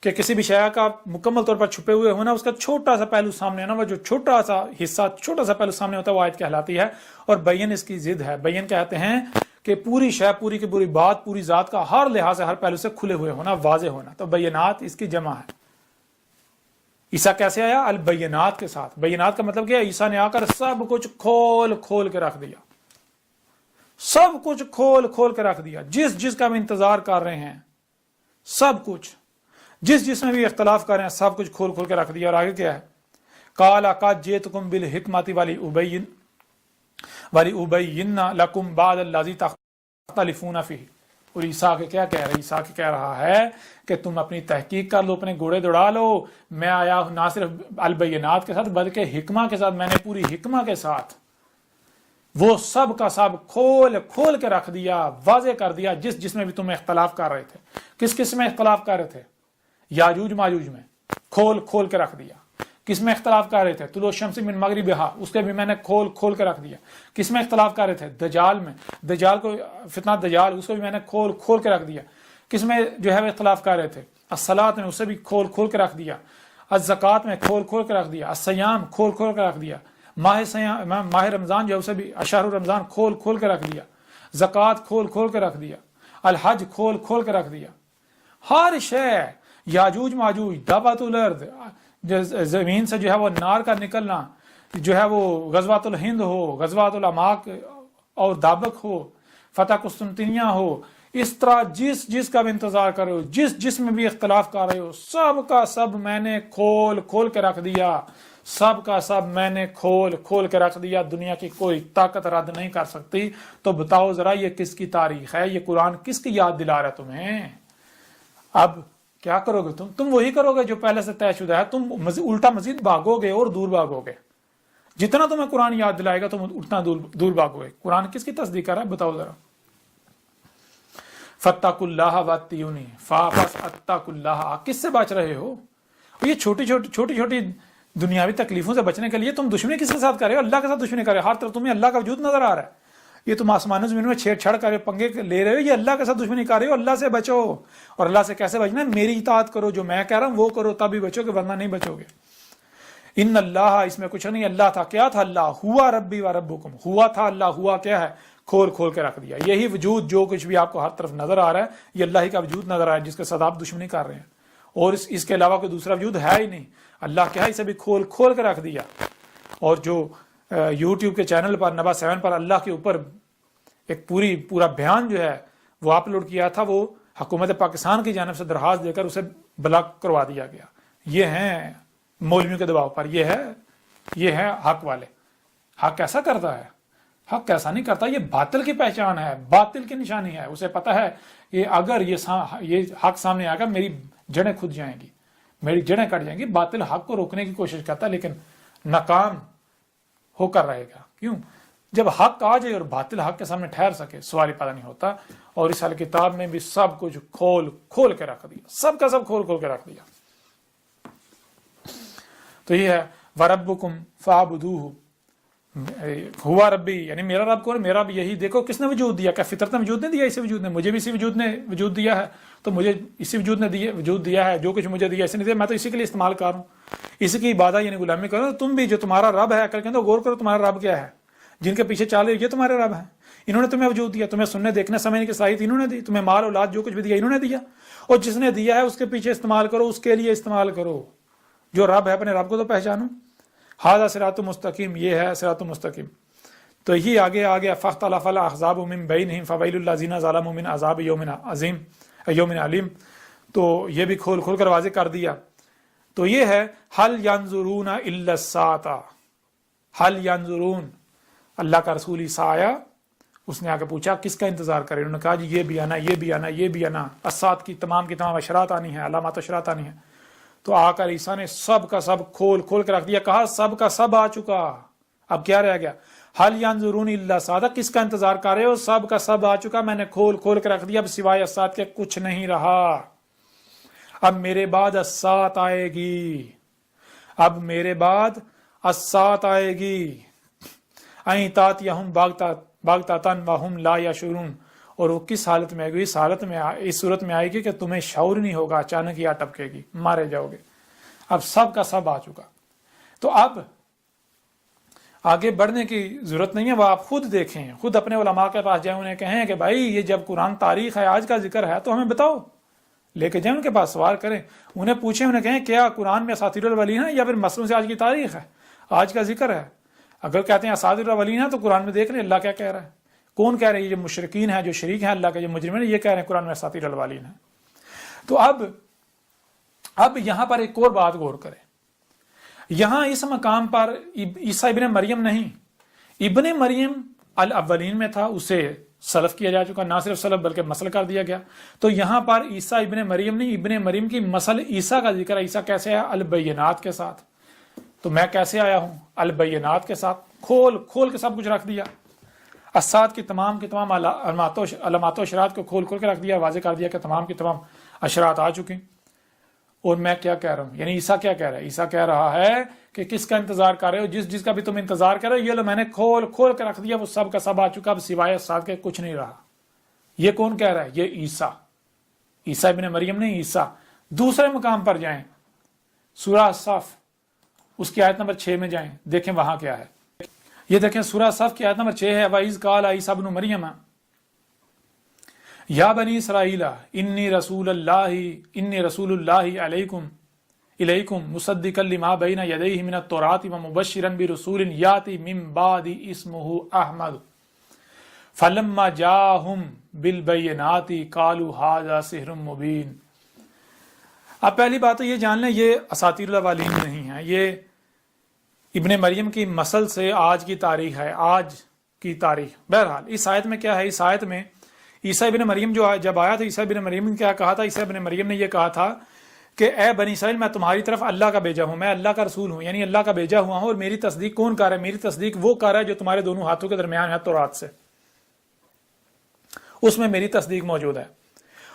کہ کسی بھی شے کا مکمل طور پر چھپے ہوئے ہونا, اس کا چھوٹا سا پہلو سامنے آنا, وہ جو چھوٹا سا حصہ چھوٹا سا پہلو سامنے ہوتا ہے وہ آیت کہلاتی ہے. اور بین اس کی ضد ہے. بین کہتے ہیں کہ پوری شے, پوری کی پوری بات, پوری ذات کا ہر لحاظ سے ہر پہلو سے کھلے ہوئے ہونا, واضح ہونا. تو بینات اس کی جمع ہے. عیسیٰ کیسے آیا؟ البینات کے ساتھ. بینات کا مطلب کیا ہے؟ عیسیٰ نے آ کر سب کچھ کھول کھول کے رکھ دیا, سب کچھ کھول کھول کے رکھ دیا. جس کا ہم انتظار کر رہے ہیں, سب کچھ, جس میں بھی اختلاف کر رہے ہیں, سب کچھ کھول کھول کے رکھ دیا. اور آگے کیا ہے؟ قال قد جئتکم بالحکمۃ ولابین لکم بعض الذی تختلفون فیہ. اور عیسیٰ کے کیا کہہ رہا ہے؟ عیسیٰ کے کہہ رہا ہے کہ تم اپنی تحقیق کر لو, اپنے گھوڑے دوڑا لو. میں آیا ہوں نہ صرف البینات کے ساتھ بلکہ حکمہ کے ساتھ. میں نے پوری حکمہ کے ساتھ وہ سب کا سب کھول کھول کے رکھ دیا, واضح کر دیا. جس میں بھی تم اختلاف کر رہے تھے. کس میں اختلاف کر رہے تھے؟ یاجوج ماجوج میں کھول کھول کے رکھ دیا. کس میں اختلاف کر رہے تھے؟ طلوع الشمس من مغربہا, اس کے بھی میں نے کھول کھول کے رکھ دیا. کس میں اختلاف کر رہے تھے؟ دجال میں. دجال کو فتنہ دجال, اس کو بھی میں نے کھول کھول کے رکھ دیا. کس میں جو ہے وہ اختلاف کر رہے تھے؟ الصلاۃ میں, اسے بھی کھول کھول کے رکھ دیا. الزکوٰۃ میں کھول کھول کے رکھ دیا. الصیام کھول کھول کے رکھ دیا. ماہ رمضان جو ہے اسے بھی شہر رمضان کھول کھول کے رکھ دیا. زکوٰۃ کھول کھول کے رکھ دیا. الحج کھول کھول کے رکھ دیا. ہر شے, یاجوج ماجوج, دابت الارض, زمین سے جو ہے وہ نار کا نکلنا, جو ہے وہ غزوات الہند ہو, غزوات العماق اور دابق ہو, فتح قسطنطنیہ ہو, اس طرح جس کا بھی انتظار کر رہے ہو, جس میں بھی اختلاف کر رہے ہو, سب کا سب میں نے کھول کھول کے رکھ دیا. سب کا سب میں نے کھول کھول کے رکھ دیا، دنیا کی کوئی طاقت رد نہیں کر سکتی۔ تو بتاؤ ذرا یہ کس کی تاریخ ہے، یہ قرآن کس کی یاد دلا رہا ہے تمہیں؟ اب کیا کرو گے تم وہی کرو گے جو پہلے سے طے شدہ ہے، تم الٹا مزید بھاگو گے اور دور بھاگو گے۔ جتنا تمہیں قرآن یاد دلائے گا تم اتنا دور بھاگو گے۔ قرآن کس کی تصدیق کر رہا ہے بتاؤ ذرا۔ فاتقوا اللہ واتقونی، فاپس اتقوا اللہ، کس سے بچ رہے ہو؟ یہ چھوٹی چھوٹی دنیاوی تکلیفوں سے بچنے کے لیے تم دشمنی کس کے ساتھ کر رہے ہو؟ اللہ کے ساتھ دشمنی کر رہے ہو۔ ہر طرف تمہیں اللہ کا وجود نظر آ رہا ہے، یہ تم آسمان زمین میں چھیڑ چھاڑ کر پنگے لے رہے ہو، یہ اللہ کے ساتھ دشمنی کر رہے ہو۔ اللہ سے بچو، اور اللہ سے کیسے بچنا ہے؟ میری اطاعت کرو، جو میں کہہ رہا ہوں وہ کرو، تبھی بچو گے، ورنہ نہیں بچو گے۔ ان اللہ، اس میں کچھ نہیں، اللہ تھا، کیا تھا؟ اللہ ہوا ربی و ربکم، ہوا تھا اللہ، ہوا کیا ہے؟ کھول کھول کے رکھ دیا۔ یہی وجود جو کچھ بھی آپ کو ہر طرف نظر آ رہا ہے یہ اللہ ہی کا وجود نظر آ رہا ہے، جس کے ساتھ آپ دشمنی کر رہے ہیں، اور اس کے علاوہ کوئی دوسرا وجود ہے ہی نہیں۔ اللہ کیا ہے؟ اسے بھی کھول کھول کے رکھ دیا۔ اور جو یوٹیوب کے چینل پر نبا 7 پر اللہ کے اوپر ایک پورا بیان جو ہے وہ اپلوڈ کیا تھا، وہ حکومت پاکستان کی جانب سے درخواست دے کر اسے بلاک کروا دیا گیا۔ یہ ہیں مولویوں کے دباؤ پر، یہ ہے حق والے۔ حق ایسا کرتا ہے؟ حق ایسا نہیں کرتا، یہ باطل کی پہچان ہے، باطل کی نشانی ہے۔ اسے پتا ہے کہ اگر یہ حق سامنے آئے گا میری جڑیں کھد جائیں گی، میری جڑیں کٹ جائیں گی۔ باطل حق کو روکنے کی کوشش کرتا ہے لیکن ناکام ہو کر رہے گا۔ کیوں؟ جب حق آ جائے اور باطل حق کے سامنے ٹھہر سکے، سوال پیدا نہیں ہوتا۔ اور اس حال کتاب میں بھی سب کچھ کھول کھول کے رکھ دیا، سب کا سب کھول کھول کے رکھ دیا۔ تو یہ ہے وَرَبُّكُمْ فَاعْبُدُوهُ، ہوا ربی، یعنی میرا رب کون؟ میرا رب یہی۔ دیکھو کس نے وجود دیا، کیا فطرت نے وجود نہیں دیا؟ اسی وجود نے، مجھے بھی اسی وجود نے وجود دیا ہے، تو مجھے اسی وجود نے وجود دیا ہے۔ جو کچھ مجھے دیا اسی نے دیا، میں تو اسی کے لیے استعمال کر رہا ہوں، اسی کی عبادت یعنی غلامی کرو۔ تم بھی جو تمہارا رب ہے کر کے تو غور کرو تمہارا رب کیا ہے، جن کے پیچھے چال یہ تمہارے رب ہیں۔ انہوں نے تمہیں وجود دیا، تمہیں سننے دیکھنے سمجھنے کی صلاحیت انہوں نے دی، تمہیں مال اولاد جو کچھ بھی دیا انہوں نے دیا، اور جس نے دیا ہے اس کے پیچھے استعمال کرو، اس کے لیے استعمال کرو۔ جو رب ہے اپنے رب کو تو پہچانو۔ ھذا صراط مستقیم، یہ ہے صراط مستقیم۔ تو یہ آگے آ گیا فاختلف الاحزاب من بینہم فویل للذین ظلموا من عذاب یوم عظیم یوم علیم۔ تو یہ بھی کھول کھول کر واضح کر دیا۔ تو یہ ہے هل ينظرون الا الساعة، هل ينظرون، اللہ کا رسول عیسیٰ آیا، اس نے آ کے پوچھا کس کا انتظار کرے؟ انہوں نے کہا جی یہ بھی آنا، یہ بھی آنا، یہ بھی آنا، الساعۃ کی تمام اشرات آنی ہیں، علامات اشرات آنی ہیں۔ تو آ کر عیسیٰ نے سب کا سب کھول کھول کے رکھ دیا، کہا سب کا سب آ چکا، اب کیا رہ گیا؟ هل ينظرون الا الساعة، کس کا انتظار کر رہے ہو؟ سب کا سب آ چکا، میں نے کھول کھول کے رکھ دیا، اب سوائے الساعة کے کچھ نہیں رہا۔ اب میرے بعد الساعة آئے گی، اب میرے بعد الساعة آئے گی۔ این تاتیہم بغتۃ وہم لا یشعرون، اور وہ کس حالت میں آئے گی؟ اس صورت میں آئے گی کہ تمہیں شعور نہیں ہوگا، اچانک ہی آ ٹپکے گی، مارے جاؤ گے۔ اب سب کا سب آ چکا۔ تو اب آگے بڑھنے کی ضرورت نہیں ہے، وہ آپ خود دیکھیں، خود اپنے علماء کے پاس جائیں، انہیں کہیں کہ بھائی یہ جب قرآن تاریخ ہے، آج کا ذکر ہے، تو ہمیں بتاؤ، لے کے جائیں ان کے پاس، سوال کریں، انہیں پوچھیں، انہیں کہیں کیا قرآن میں اساطیر الاولین ہے یا پھر مسلوں سے آج کی تاریخ ہے، آج کا ذکر ہے؟ اگر کہتے ہیں اساطیر الاولین ہے تو قرآن میں دیکھ لیں اللہ کیا کہہ رہا ہے، کون کہہ رہے ہیں؟ یہ جو مشرکین ہیں، جو شریک ہیں اللہ کے، جو مجرمین ہیں، یہ کہہ رہے ہیں قرآن میں اساطیر الاولین ہے۔ تو اب یہاں پر ایک اور بات غور کریں، یہاں اس مقام پر عیسیٰ ابن مریم نہیں، ابن مریم الاولین میں تھا، اسے سلف کیا جا چکا، نہ صرف سلف بلکہ مسل کر دیا گیا۔ تو یہاں پر عیسیٰ ابن مریم نہیں، ابن مریم کی مسل عیسیٰ کا ذکر ہے۔ عیسیٰ کیسے آیا؟ البینات کے ساتھ۔ تو میں کیسے آیا ہوں؟ البینات کے ساتھ، کھول کھول کے سب کچھ رکھ دیا، الساعۃ کی تمام علامات و اشرات کو کھول کھول کے رکھ دیا، واضح کر دیا کہ تمام کی تمام اشرات آ چکی۔ اور میں کیا کہہ رہا ہوں، یعنی عیسیٰ کیا کہہ رہا ہے؟ عیسیٰ کہہ رہا ہے کہ کس کا انتظار کر رہے ہو؟ جس کا بھی تم انتظار کر رہے ہو، یہ لو میں نے کھول کھول کے رکھ دیا، وہ سب کا سب آ چکا، اب سوائے الساعۃ کے کچھ نہیں رہا۔ یہ کون کہہ رہا ہے؟ یہ عیسیٰ ابن مریم نہیں، عیسیٰ۔ دوسرے مقام پر جائیں، سورہ صف، اس کی آیت نمبر 6 میں جائیں، دیکھیں وہاں کیا ہے۔ یہ دیکھیں سورہ صف کی آیت نمبر 6 ہے، وَإِذْ قَالَ عِيسَىٰ ابْنُ مَرْيَمَ یا بنی اسرائیل انی رسول اللہ الیکم مصدقا لما بین یدیہ من التوراۃ ومبشرا برسول یاتی من بعد اسمہ احمد فلما جاءہم بالبینات قالوا ھذا سحر مبین۔ اب پہلی بات تو یہ جان لیں، یہ اساطیر الاولین نہیں ہے، یہ ابن مریم کی مسل سے آج کی تاریخ ہے، آج کی تاریخ۔ بہرحال اس آیت میں کیا ہے، اس آیت میں عیسیٰ ابن مریم جو جب آیا تو عیسیٰ ابن مریم نے کیا کہا تھا؟ عیسیٰ ابن مریم نے یہ کہا تھا کہ اے بنی اسرائیل، میں تمہاری طرف اللہ کا بھیجا ہوں، میں اللہ کا رسول ہوں، یعنی اللہ کا بھیجا ہوا ہوں، اور میری تصدیق کون کر رہا ہے؟ میری تصدیق وہ کر رہا ہے جو تمہارے دونوں ہاتھوں کے درمیان ہے تورات سے، اس میں میری تصدیق موجود ہے۔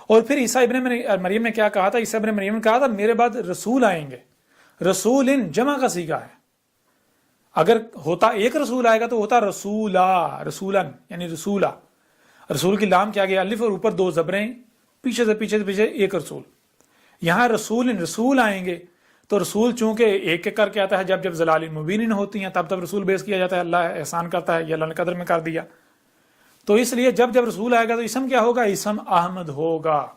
اور پھر عیسیٰ ابن مریم نے کیا کہا تھا؟ عیسیٰ ابن مریم نے کہا تھا میرے بعد رسول آئیں گے۔ رسول ان جمع کا صیغہ ہے، اگر ہوتا ایک رسول آئے گا تو ہوتا رسولا، رسولن یعنی رسولہ، رسول کی لام کیا گیا الف اور اوپر دو زبریں، پیچھے سے پیچھے ایک رسول۔ یہاں رسول آئیں گے تو رسول چونکہ ایک ایک کر کے آتا ہے، جب جب ضلال مبین ہوتی ہیں تب رسول بیس کیا جاتا ہے، اللہ احسان کرتا ہے، یہ اللہ نے قدر میں کر دیا، تو اس لیے جب جب رسول آئے گا تو اسم کیا ہوگا؟ اسم احمد ہوگا،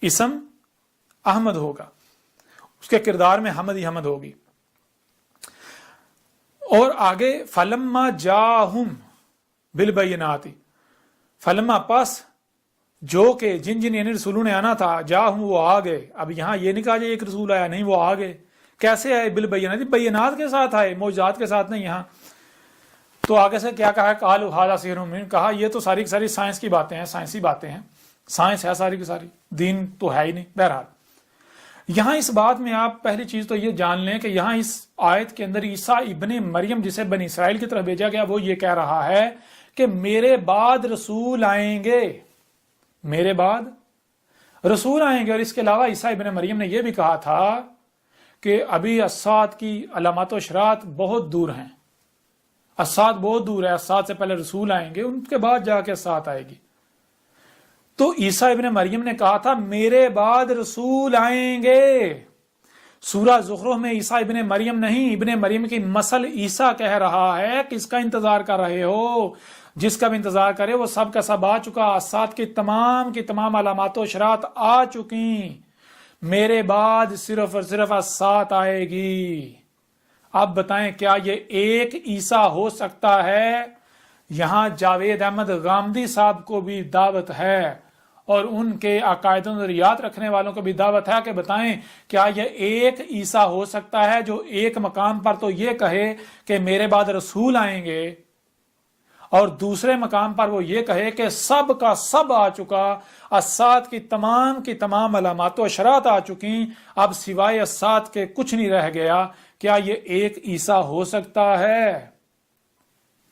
اسم احمد ہوگا، اس کے کردار میں حمد ہی حمد ہوگی۔ اور آگے فلما جاہم بالبینات، فلما پس جو کہ جن یعنی رسولوں نے آنا تھا، جاہم وہ آ گئے۔ اب یہاں یہ نہیں کہا جائے ایک رسول آیا، نہیں، وہ آ گئے۔ کیسے آئے؟ بالبینات، بینات کے ساتھ آئے، معجزات کے ساتھ نہیں۔ یہاں تو آگے سے کیا کہا ہے؟ قالوا ھذا سحر مبین، کہا یہ تو ساری کی ساری سائنس کی باتیں ہیں، سائنسی باتیں ہیں، سائنس ہے ساری کی ساری، دین تو ہے ہی نہیں۔ بہرحال یہاں اس بات میں آپ پہلی چیز تو یہ جان لیں کہ یہاں اس آیت کے اندر عیسیٰ ابن مریم جسے بنی اسرائیل کی طرف بھیجا گیا وہ یہ کہہ رہا ہے کہ میرے بعد رسول آئیں گے، میرے بعد رسول آئیں گے۔ اور اس کے علاوہ عیسیٰ ابن مریم نے یہ بھی کہا تھا کہ ابھی الساعۃ کی علامات و اشراط بہت دور ہیں، الساعۃ بہت دور ہے، الساعۃ سے پہلے رسول آئیں گے، ان کے بعد جا کے الساعۃ آئے گی۔ تو عیسیٰ ابن مریم نے کہا تھا میرے بعد رسول آئیں گے۔ سورہ زخرف میں عیسیٰ ابن مریم نہیں، ابن مریم کی مسل عیسیٰ کہہ رہا ہے، کس کا انتظار کر رہے ہو؟ جس کا بھی انتظار کرے وہ سب کا سب آ چکا، الساعۃ کی تمام علامات و اشراط آ چکی، میرے بعد صرف اور صرف الساعۃ آئے گی۔ اب بتائیں کیا یہ ایک عیسیٰ ہو سکتا ہے؟ یہاں جاوید احمد غامدی صاحب کو بھی دعوت ہے اور ان کے عقائد و نظریات رکھنے والوں کو بھی دعوت ہے کہ بتائیں کیا یہ ایک عیسیٰ ہو سکتا ہے جو ایک مقام پر تو یہ کہے کہ میرے بعد رسول آئیں گے، اور دوسرے مقام پر وہ یہ کہے کہ سب کا سب آ چکا، الساعۃ کی تمام علامات و اشراط آ چکی، اب سوائے الساعۃ کے کچھ نہیں رہ گیا؟ کیا یہ ایک عیسیٰ ہو سکتا ہے؟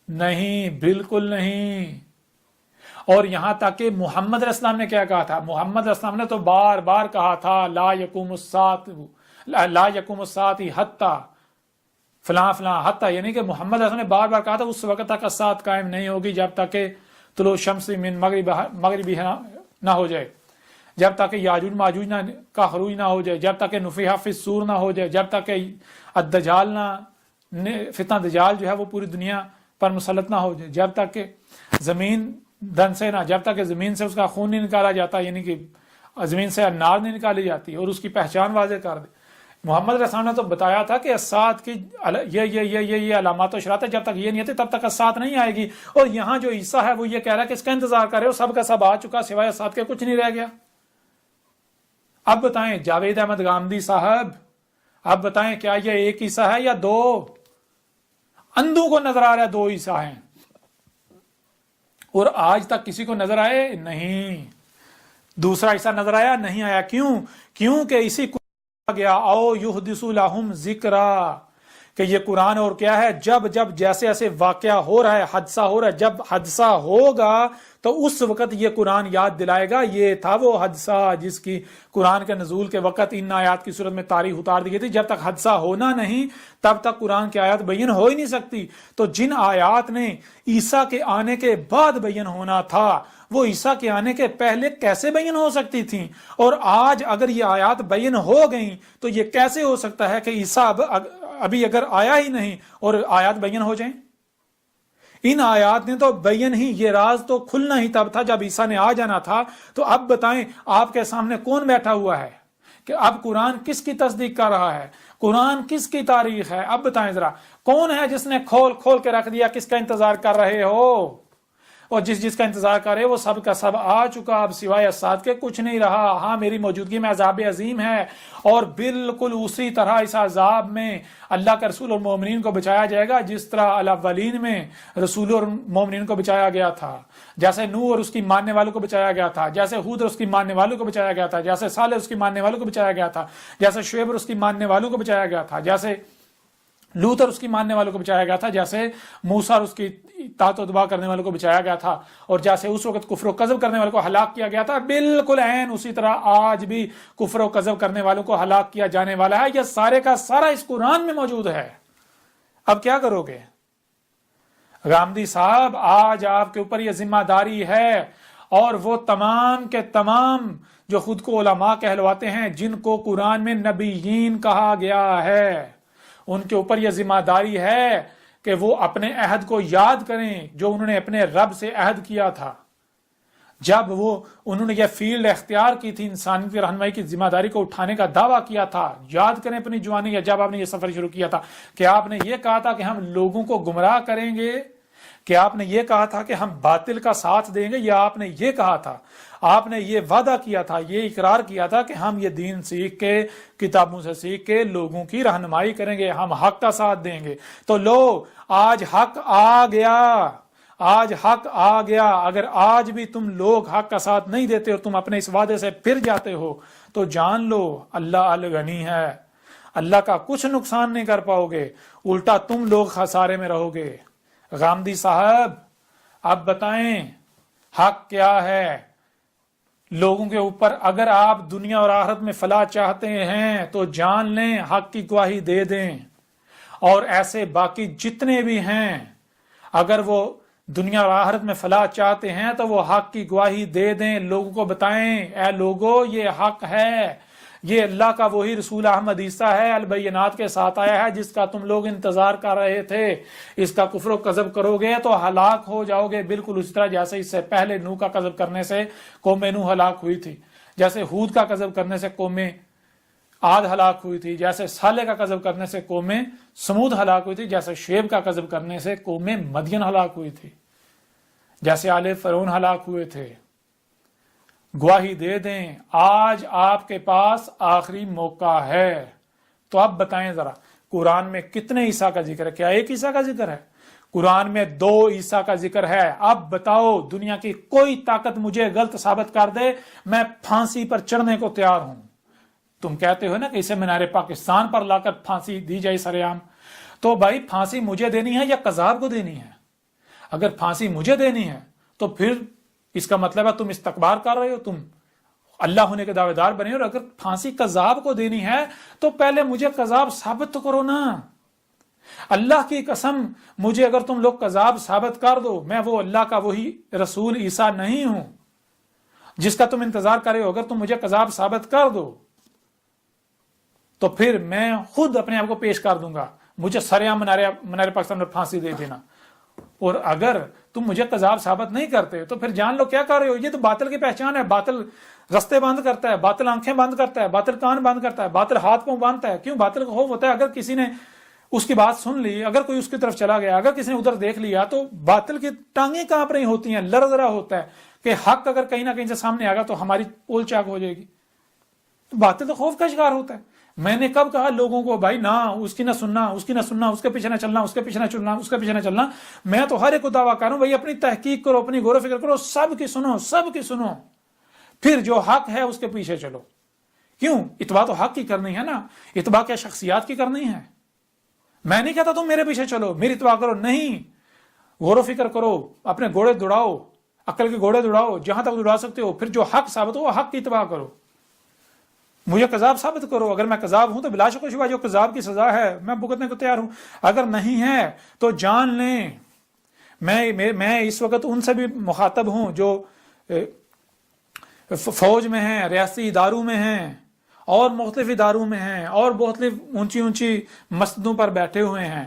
نہیں، بالکل نہیں۔ اور یہاں تک کہ محمد علیہ السلام نے کیا کہا تھا؟ محمد علیہ السلام نے تو بار بار کہا تھا لا یقوم الساعۃ حتی فلاں فلاں حتی، یعنی کہ محمد علیہ السلام نے بار بار کہا تھا اس وقت تک الساعۃ قائم نہیں ہوگی جب تک کہ طلوع شمس من مغربی نہ ہو جائے، جب تک کہ یاجوج ماجوج کا خروج نہ ہو جائے، جب تک کہ نفخ فی الصور نہ ہو جائے، جب تک کہ الدجال فتنہ دجال جو ہے وہ پوری دنیا پر مسلط نہ ہو جائے، جب تک کہ زمین دن سے نہ، جب تک کہ زمین سے اس کا خون نہیں نکالا جاتا، یعنی کہ زمین سے انار نہیں نکالی جاتی اور اس کی پہچان واضح کر دے۔ محمد علیہ السلام نے تو بتایا تھا کہ الساعۃ کی یہ علامات و اشراط ہے، جب تک یہ نہیں آتی تب تک الساعۃ نہیں آئے گی۔ اور یہاں جو عیسیٰ ہے وہ یہ کہہ رہا ہے کہ اس کا انتظار کرے ہو، سب کا سب آ چکا، سوائے الساعۃ کے کچھ نہیں رہ گیا۔ اب بتائیں جاوید احمد غامدی صاحب، اب بتائیں کیا یہ ایک عیسیٰ ہے یا دو؟ اندھوں کو نظر آ رہا ہے دو عیسیٰ ہیں، اور آج تک کسی کو نظر آئے نہیں۔ دوسرا عیسیٰ نظر آیا نہیں آیا، کیونکہ اسی کو گیا او یحدث لہم ذکرا، کہ یہ قرآن اور کیا ہے، جب جیسے ایسے واقعہ ہو رہا ہے، حادثہ ہو رہا ہے، جب حادثہ ہوگا تو اس وقت یہ قرآن یاد دلائے گا یہ تھا وہ حادثہ جس کی قرآن کے نزول کے وقت ان آیات کی صورت میں تاریخ اتار دی گئی تھی۔ جب تک حادثہ ہونا نہیں تب تک قرآن کی آیات بیان ہو ہی نہیں سکتی۔ تو جن آیات نے عیسیٰ کے آنے کے بعد بیان ہونا تھا وہ عیسیٰ کے آنے کے پہلے کیسے بیان ہو سکتی تھیں؟ اور آج اگر یہ آیات بیان ہو گئیں تو یہ کیسے ہو سکتا ہے کہ عیسیٰ ابھی اگر آیا ہی نہیں اور آیات بیان ہو جائیں؟ ان آیات نے تو بیان ہی، یہ راز تو کھلنا ہی تب تھا جب عیسیٰ نے آ جانا تھا۔ تو اب بتائیں آپ کے سامنے کون بیٹھا ہوا ہے کہ اب قرآن کس کی تصدیق کر رہا ہے، قرآن کس کی تاریخ ہے؟ اب بتائیں ذرا کون ہے جس نے کھول کے رکھ دیا، کس کا انتظار کر رہے ہو؟ اور جس جس کا انتظار کرے وہ سب کا سب آ چکا، اب سوائے اسات کے کچھ نہیں رہا۔ ہاں میری موجودگی میں عذاب عظیم ہے، اور بالکل اسی طرح اس عذاب میں اللہ کے رسول اور مومنین کو بچایا جائے گا جس طرح الاولین میں رسول اور مومنین کو بچایا گیا تھا، جیسے نوح اور اس کی ماننے والوں کو بچایا گیا تھا، جیسے ہود اور اس کی ماننے والوں کو بچایا گیا تھا، جیسے صالح اس کی ماننے والوں کو بچایا گیا تھا، جیسے شعیب اور اس کی ماننے والوں کو بچایا گیا تھا، جیسے لوط اور اس کی ماننے والوں کو بچایا گیا تھا، جیسے موسیٰ اور اس کی اطاعت و اتباع کرنے والوں کو بچایا گیا تھا، اور جیسے اس وقت کفر و کذب کرنے والوں کو ہلاک کیا گیا تھا، بالکل عین اسی طرح آج بھی کفر و کذب کرنے والوں کو ہلاک کیا جانے والا ہے۔ یہ سارے کا سارا اس قرآن میں موجود ہے۔ اب کیا کرو گے؟ غامدی صاحب آج آپ کے اوپر یہ ذمہ داری ہے، اور وہ تمام کے تمام جو خود کو علماء کہلواتے ہیں، جن کو قرآن میں نبیین کہا گیا ہے، ان کے اوپر یہ ذمہ داری ہے کہ وہ اپنے عہد کو یاد کریں جو انہوں نے اپنے رب سے عہد کیا تھا جب انہوں نے یہ فیلڈ اختیار کی تھی، انسانیت کی رہنمائی کی ذمہ داری کو اٹھانے کا دعویٰ کیا تھا۔ یاد کریں اپنی جوانی یا جب آپ نے یہ سفر شروع کیا تھا کہ آپ نے یہ کہا تھا کہ ہم لوگوں کو گمراہ کریں گے، کہ آپ نے یہ کہا تھا کہ ہم باطل کا ساتھ دیں گے، یا آپ نے یہ کہا تھا، آپ نے یہ وعدہ کیا تھا، یہ اقرار کیا تھا کہ ہم یہ دین سیکھ کے، کتابوں سے سیکھ کے لوگوں کی رہنمائی کریں گے، ہم حق کا ساتھ دیں گے۔ تو لو آج حق آ گیا، آج حق آ گیا۔ اگر آج بھی تم لوگ حق کا ساتھ نہیں دیتے اور تم اپنے اس وعدے سے پھر جاتے ہو تو جان لو اللہ الغنی ہے، اللہ کا کچھ نقصان نہیں کر پاؤ گے، الٹا تم لوگ خسارے میں رہو گے۔ غامدی صاحب اب بتائیں حق کیا ہے لوگوں کے اوپر؟ اگر آپ دنیا اور آخرت میں فلاح چاہتے ہیں تو جان لیں، حق کی گواہی دے دیں، اور ایسے باقی جتنے بھی ہیں اگر وہ دنیا اور آخرت میں فلاح چاہتے ہیں تو وہ حق کی گواہی دے دیں، لوگوں کو بتائیں اے لوگو یہ حق ہے، یہ اللہ کا وہی رسول احمد عیسیٰ ہے، البینات کے ساتھ آیا ہے جس کا تم لوگ انتظار کر رہے تھے، اس کا کفر و کذب کرو گے تو ہلاک ہو جاؤ گے، بالکل اسی طرح جیسے اس سے پہلے نوح کا کذب کرنے سے قوم نوح ہلاک ہوئی تھی، جیسے ہود کا کذب کرنے سے قوم عاد ہلاک ہوئی تھی، جیسے صالح کا کذب کرنے سے قوم سمود ہلاک ہوئی تھی، جیسے شعیب کا کذب کرنے سے قوم مدین ہلاک ہوئی تھی، جیسے آل فرعون ہلاک ہوئے تھے۔ گواہی دے دیں، آج آپ کے پاس آخری موقع ہے۔ تو اب بتائیں ذرا قرآن میں کتنے عیسیٰ کا ذکر ہے؟ کیا ایک عیسیٰ کا ذکر ہے؟ قرآن میں 2 عیسیٰ کا ذکر ہے۔ اب بتاؤ دنیا کی کوئی طاقت مجھے غلط ثابت کر دے، میں پھانسی پر چڑھنے کو تیار ہوں۔ تم کہتے ہو نا کہ اسے مینار پاکستان پر لا کر پھانسی دی جائے سر عام، تو بھائی پھانسی مجھے دینی ہے یا قذاب کو دینی ہے؟ اگر پھانسی مجھے دینی ہے تو پھر اس کا مطلب ہے تم استکبار کر رہے ہو، تم اللہ ہونے کے دعوے دار بنے ہو، اور اگر پھانسی قذاب کو دینی ہے تو پہلے مجھے قذاب ثابت تو کرو نا۔ اللہ کی قسم مجھے اگر تم لوگ قذاب ثابت کر دو، میں وہ اللہ کا وہی رسول عیسیٰ نہیں ہوں جس کا تم انتظار کر رہے ہو، اگر تم مجھے قذاب ثابت کر دو تو پھر میں خود اپنے آپ کو پیش کر دوں گا، مجھے سریعام منار پاکستان پر پھانسی دے دینا۔ اور اگر تم مجھے قذاب ثابت نہیں کرتے تو پھر جان لو کیا کر رہے ہو، یہ تو باطل کی پہچان ہے۔ باطل رستے بند کرتا ہے، باطل آنکھیں بند کرتا ہے، باطل کان بند کرتا ہے، باطل ہاتھ پاؤں باندھتا ہے۔ کیوں؟ باطل کا خوف ہوتا ہے اگر کسی نے اس کی بات سن لی، اگر کوئی اس کی طرف چلا گیا، اگر کسی نے ادھر دیکھ لیا تو باطل کی ٹانگیں کانپ رہی ہوتی ہیں، لرزرا ہوتا ہے کہ حق اگر کہیں نہ کہیں سے سامنے آ گا تو ہماری پول چاک ہو جائے گی۔ تو باطل تو خوف کا شکار ہوتا ہے۔ میں نے کب کہا لوگوں کو بھائی نہ اس کی نہ سننا، اس کی نہ سننا، اس کے پیچھے نہ چلنا، اس کے پیچھے نہ چلنا، اس کے پیچھے نہ چلنا؟ میں تو ہر ایک کو دعویٰ کر رہا ہوں بھائی اپنی تحقیق کرو، اپنی غور و فکر کرو، سب کی سنو، سب کی سنو، پھر جو حق ہے اس کے پیچھے چلو۔ کیوں؟ اتباع تو حق کی کرنی ہے نا، اتباع کیا شخصیات کی کرنی ہے؟ میں نہیں کہتا تم میرے پیچھے چلو، میری اتباع کرو، نہیں، غور و فکر کرو، اپنے گھوڑے دوڑاؤ، عقل کے گھوڑے دوڑاؤ جہاں تک دوڑا سکتے ہو، پھر جو حق ثابت ہو وہ حق کی اتباع کرو۔ مجھے قذاب ثابت کرو، اگر میں قذاب ہوں تو بلا شک و شبہ جو قذاب کی سزا ہے میں بھگتنے کو تیار ہوں، اگر نہیں ہے تو جان لیں میں اس وقت ان سے بھی مخاطب ہوں جو فوج میں ہیں، ریاستی اداروں میں ہیں اور مختلف اداروں میں ہیں اور مختلف اونچی اونچی مسجدوں پر بیٹھے ہوئے ہیں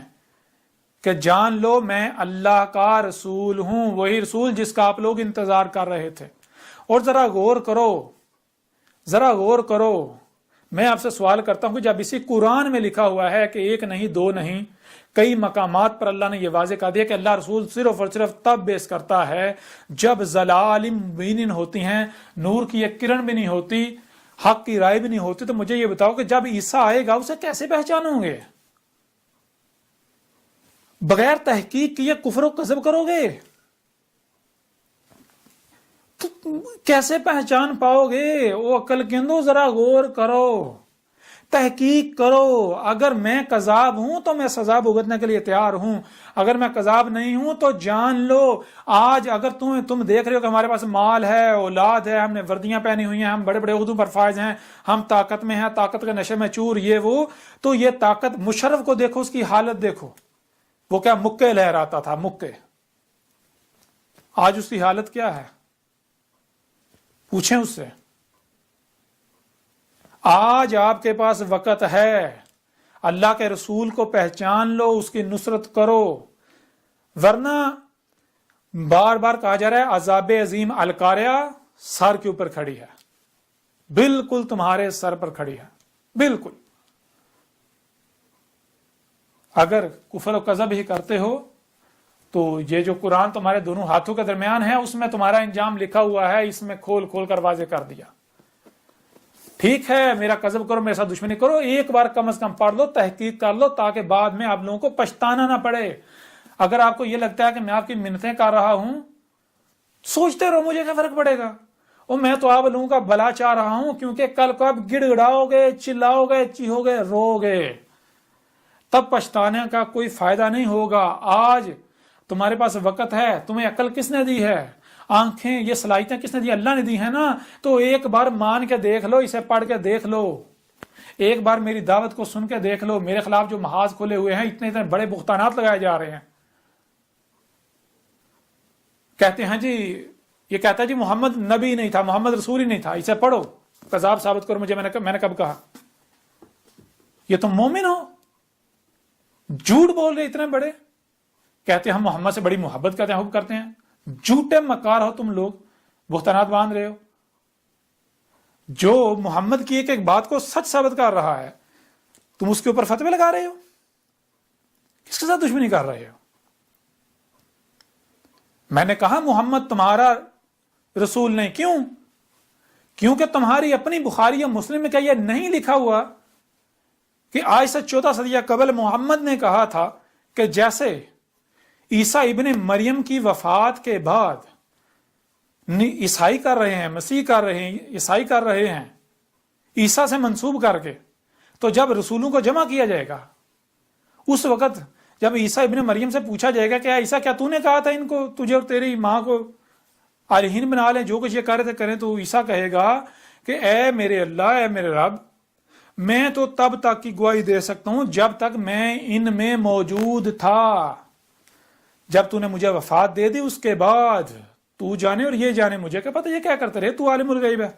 کہ جان لو میں اللہ کا رسول ہوں، وہی رسول جس کا آپ لوگ انتظار کر رہے تھے۔ اور ذرا غور کرو، ذرا غور کرو، میں آپ سے سوال کرتا ہوں کہ جب اسی قرآن میں لکھا ہوا ہے کہ ایک نہیں دو نہیں کئی مقامات پر اللہ نے یہ واضح کر دیا کہ اللہ رسول صرف اور صرف تب بیس کرتا ہے جب ضلال مبین ہوتی ہیں، نور کی ایک کرن بھی نہیں ہوتی، حق کی رائے بھی نہیں ہوتی، تو مجھے یہ بتاؤ کہ جب عیسیٰ آئے گا اسے کیسے پہچانو گے؟ بغیر تحقیق کیے کفر و کذب کرو گے تو کیسے پہچان پاؤ گے؟ او عقل کندو ذرا غور کرو، تحقیق کرو۔ اگر میں کذاب ہوں تو میں سزا بھگتنے کے لیے تیار ہوں، اگر میں کذاب نہیں ہوں تو جان لو آج اگر تم دیکھ رہے ہو کہ ہمارے پاس مال ہے، اولاد ہے، ہم نے وردیاں پہنی ہوئی ہیں، ہم بڑے بڑے عہدوں پر فائز ہیں، ہم طاقت میں ہیں، طاقت کے نشے میں چور، یہ وہ، تو یہ طاقت مشرف کو دیکھو، اس کی حالت دیکھو، وہ کیا مکے لہراتا تھا، مکے۔ آج اس کی حالت کیا ہے؟ پوچھیں اس سے۔ آج آپ کے پاس وقت ہے، اللہ کے رسول کو پہچان لو، اس کی نصرت کرو، ورنہ بار بار کہا جا رہا ہے عذاب عظیم القاریہ سر کے اوپر کھڑی ہے، بالکل تمہارے سر پر کھڑی ہے، بالکل۔ اگر کفر و کذب ہی کرتے ہو تو یہ جو قرآن تمہارے دونوں ہاتھوں کے درمیان ہے اس میں تمہارا انجام لکھا ہوا ہے، اس میں کھول کھول کر واضح کر دیا۔ ٹھیک ہے میرا کذب کرو، میرے ساتھ دشمنی کرو، ایک بار کم از کم پڑھ لو، تحقیق کر لو، تاکہ بعد میں آپ لوگوں کو پچھتانا نہ پڑے۔ اگر آپ کو یہ لگتا ہے کہ میں آپ کی منتیں کر رہا ہوں، سوچتے رہو مجھے کیا فرق پڑے گا، اور میں تو آپ لوگوں کا بھلا چاہ رہا ہوں، کیونکہ کل کو آپ گڑ گڑاؤ گے، چلاؤ گے، چیہو گے، رو گے، تب پچھتانے کا کوئی فائدہ نہیں ہوگا۔ آج تمہارے پاس وقت ہے، تمہیں عقل کس نے دی ہے، آنکھیں، یہ صلاحیتیں کس نے دی؟ اللہ نے دی ہیں نا، تو ایک بار مان کے دیکھ لو، اسے پڑھ کے دیکھ لو، ایک بار میری دعوت کو سن کے دیکھ لو۔ میرے خلاف جو محاذ کھلے ہوئے ہیں، اتنے اتنے بڑے بہتانات لگائے جا رہے ہیں، کہتے ہیں جی، یہ کہتا ہے جی محمد نبی نہیں تھا، محمد رسول ہی نہیں تھا، اسے پڑھو، کذاب ثابت کرو مجھے، میں نے کب کہا؟ یہ تم مومن ہو؟ جھوٹ بول رہے اتنے بڑے، کہتے ہیں ہم محمد سے بڑی محبت کرتے ہیں، حب کرتے ہیں، جھوٹے مکار ہو تم لوگ، بہتانات باندھ رہے ہو۔ جو محمد کی ایک ایک بات کو سچ ثابت کر رہا ہے، تم اس کے اوپر فتوے لگا رہے ہو، کس کے ساتھ دشمنی کر رہے ہو؟ میں نے کہا محمد تمہارا رسول نہیں، کیوں؟ کیونکہ تمہاری اپنی بخاری یا مسلم میں کیا یہ نہیں لکھا ہوا کہ آج سے 14 صدیہ قبل محمد نے کہا تھا کہ جیسے عیسیٰ ابن مریم کی وفات کے بعد عیسائی کر رہے ہیں، مسیح کر رہے ہیں، عیسائی کر رہے ہیں عیسیٰ سے منسوب کر کے، تو جب رسولوں کو جمع کیا جائے گا، اس وقت جب عیسیٰ ابن مریم سے پوچھا جائے گا کہ عیسیٰ کیا تو نے کہا تھا ان کو، تجھے اور تیری ماں کو الہین بنا لیں، جو کچھ یہ کر رہے تھے کریں، تو عیسیٰ کہے گا کہ اے میرے اللہ، اے میرے رب، میں تو تب تک کی گواہی دے سکتا ہوں جب تک میں ان میں موجود تھا، جب تو نے مجھے وفات دے دی اس کے بعد تو جانے اور یہ جانے، مجھے کیا پتہ یہ کیا کرتے رہے، تو عالم الغیب ہے،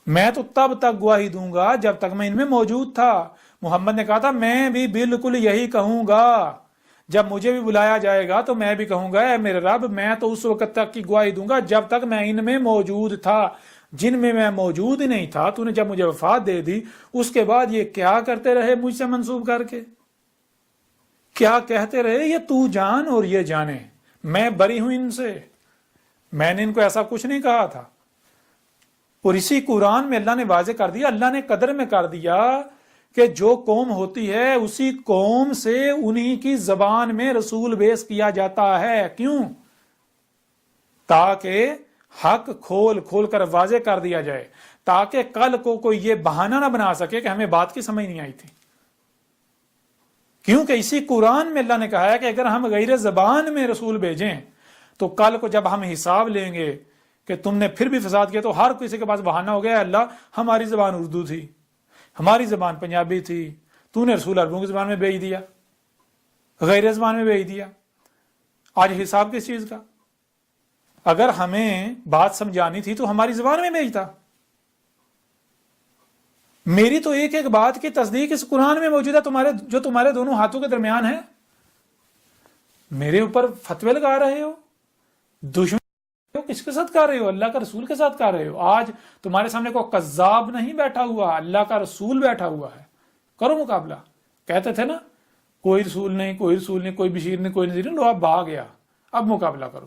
میں تو تب تک گواہی دوں گا جب تک میں ان میں موجود تھا۔ محمد نے کہا تھا میں بھی بالکل یہی کہوں گا، جب مجھے بھی بلایا جائے گا تو میں بھی کہوں گا اے میرے رب، میں تو اس وقت تک کی گواہی دوں گا جب تک میں ان میں موجود تھا، جن میں میں موجود ہی نہیں تھا تو نے جب مجھے وفات دے دی، اس کے بعد یہ کیا کرتے رہے مجھ سے منسوب کر کے، کیا کہتے رہے، یہ تو جان اور یہ جانے، میں بری ہوں ان سے، میں نے ان کو ایسا کچھ نہیں کہا تھا۔ اور اسی قرآن میں اللہ نے واضح کر دیا، اللہ نے قدر میں کر دیا کہ جو قوم ہوتی ہے اسی قوم سے انہی کی زبان میں رسول بیس کیا جاتا ہے، کیوں؟ تاکہ حق کھول کھول کر واضح کر دیا جائے، تاکہ کل کو کوئی یہ بہانہ نہ بنا سکے کہ ہمیں بات کی سمجھ نہیں آئی تھی، کیونکہ اسی قرآن میں اللہ نے کہا ہے کہ اگر ہم غیر زبان میں رسول بھیجیں تو کل کو جب ہم حساب لیں گے کہ تم نے پھر بھی فساد کیا، تو ہر کسی کے پاس بہانہ ہو گیا، اللہ ہماری زبان اردو تھی، ہماری زبان پنجابی تھی، تو نے رسول عربوں کی زبان میں بھیج دیا، غیر زبان میں بھیج دیا۔ آج حساب کس چیز کا؟ اگر ہمیں بات سمجھانی تھی تو ہماری زبان میں بھیجتا۔ میری تو ایک ایک بات کی تصدیق اس قرآن میں موجود ہے، جو تمہارے دونوں ہاتھوں کے درمیان ہے، میرے اوپر فتوے لگا رہے ہو، دشمن کس کے ساتھ کر رہے ہو؟ اللہ کا رسول کے ساتھ کر رہے ہو. آج تمہارے سامنے کوئی کذاب نہیں بیٹھا ہوا، اللہ کا رسول بیٹھا ہوا ہے. کرو مقابلہ. کہتے تھے نا کوئی رسول نہیں، کوئی رسول نہیں، کوئی بشیر نہیں، کوئی نذیر نہیں، لو اب بھاگ گیا، اب مقابلہ کرو.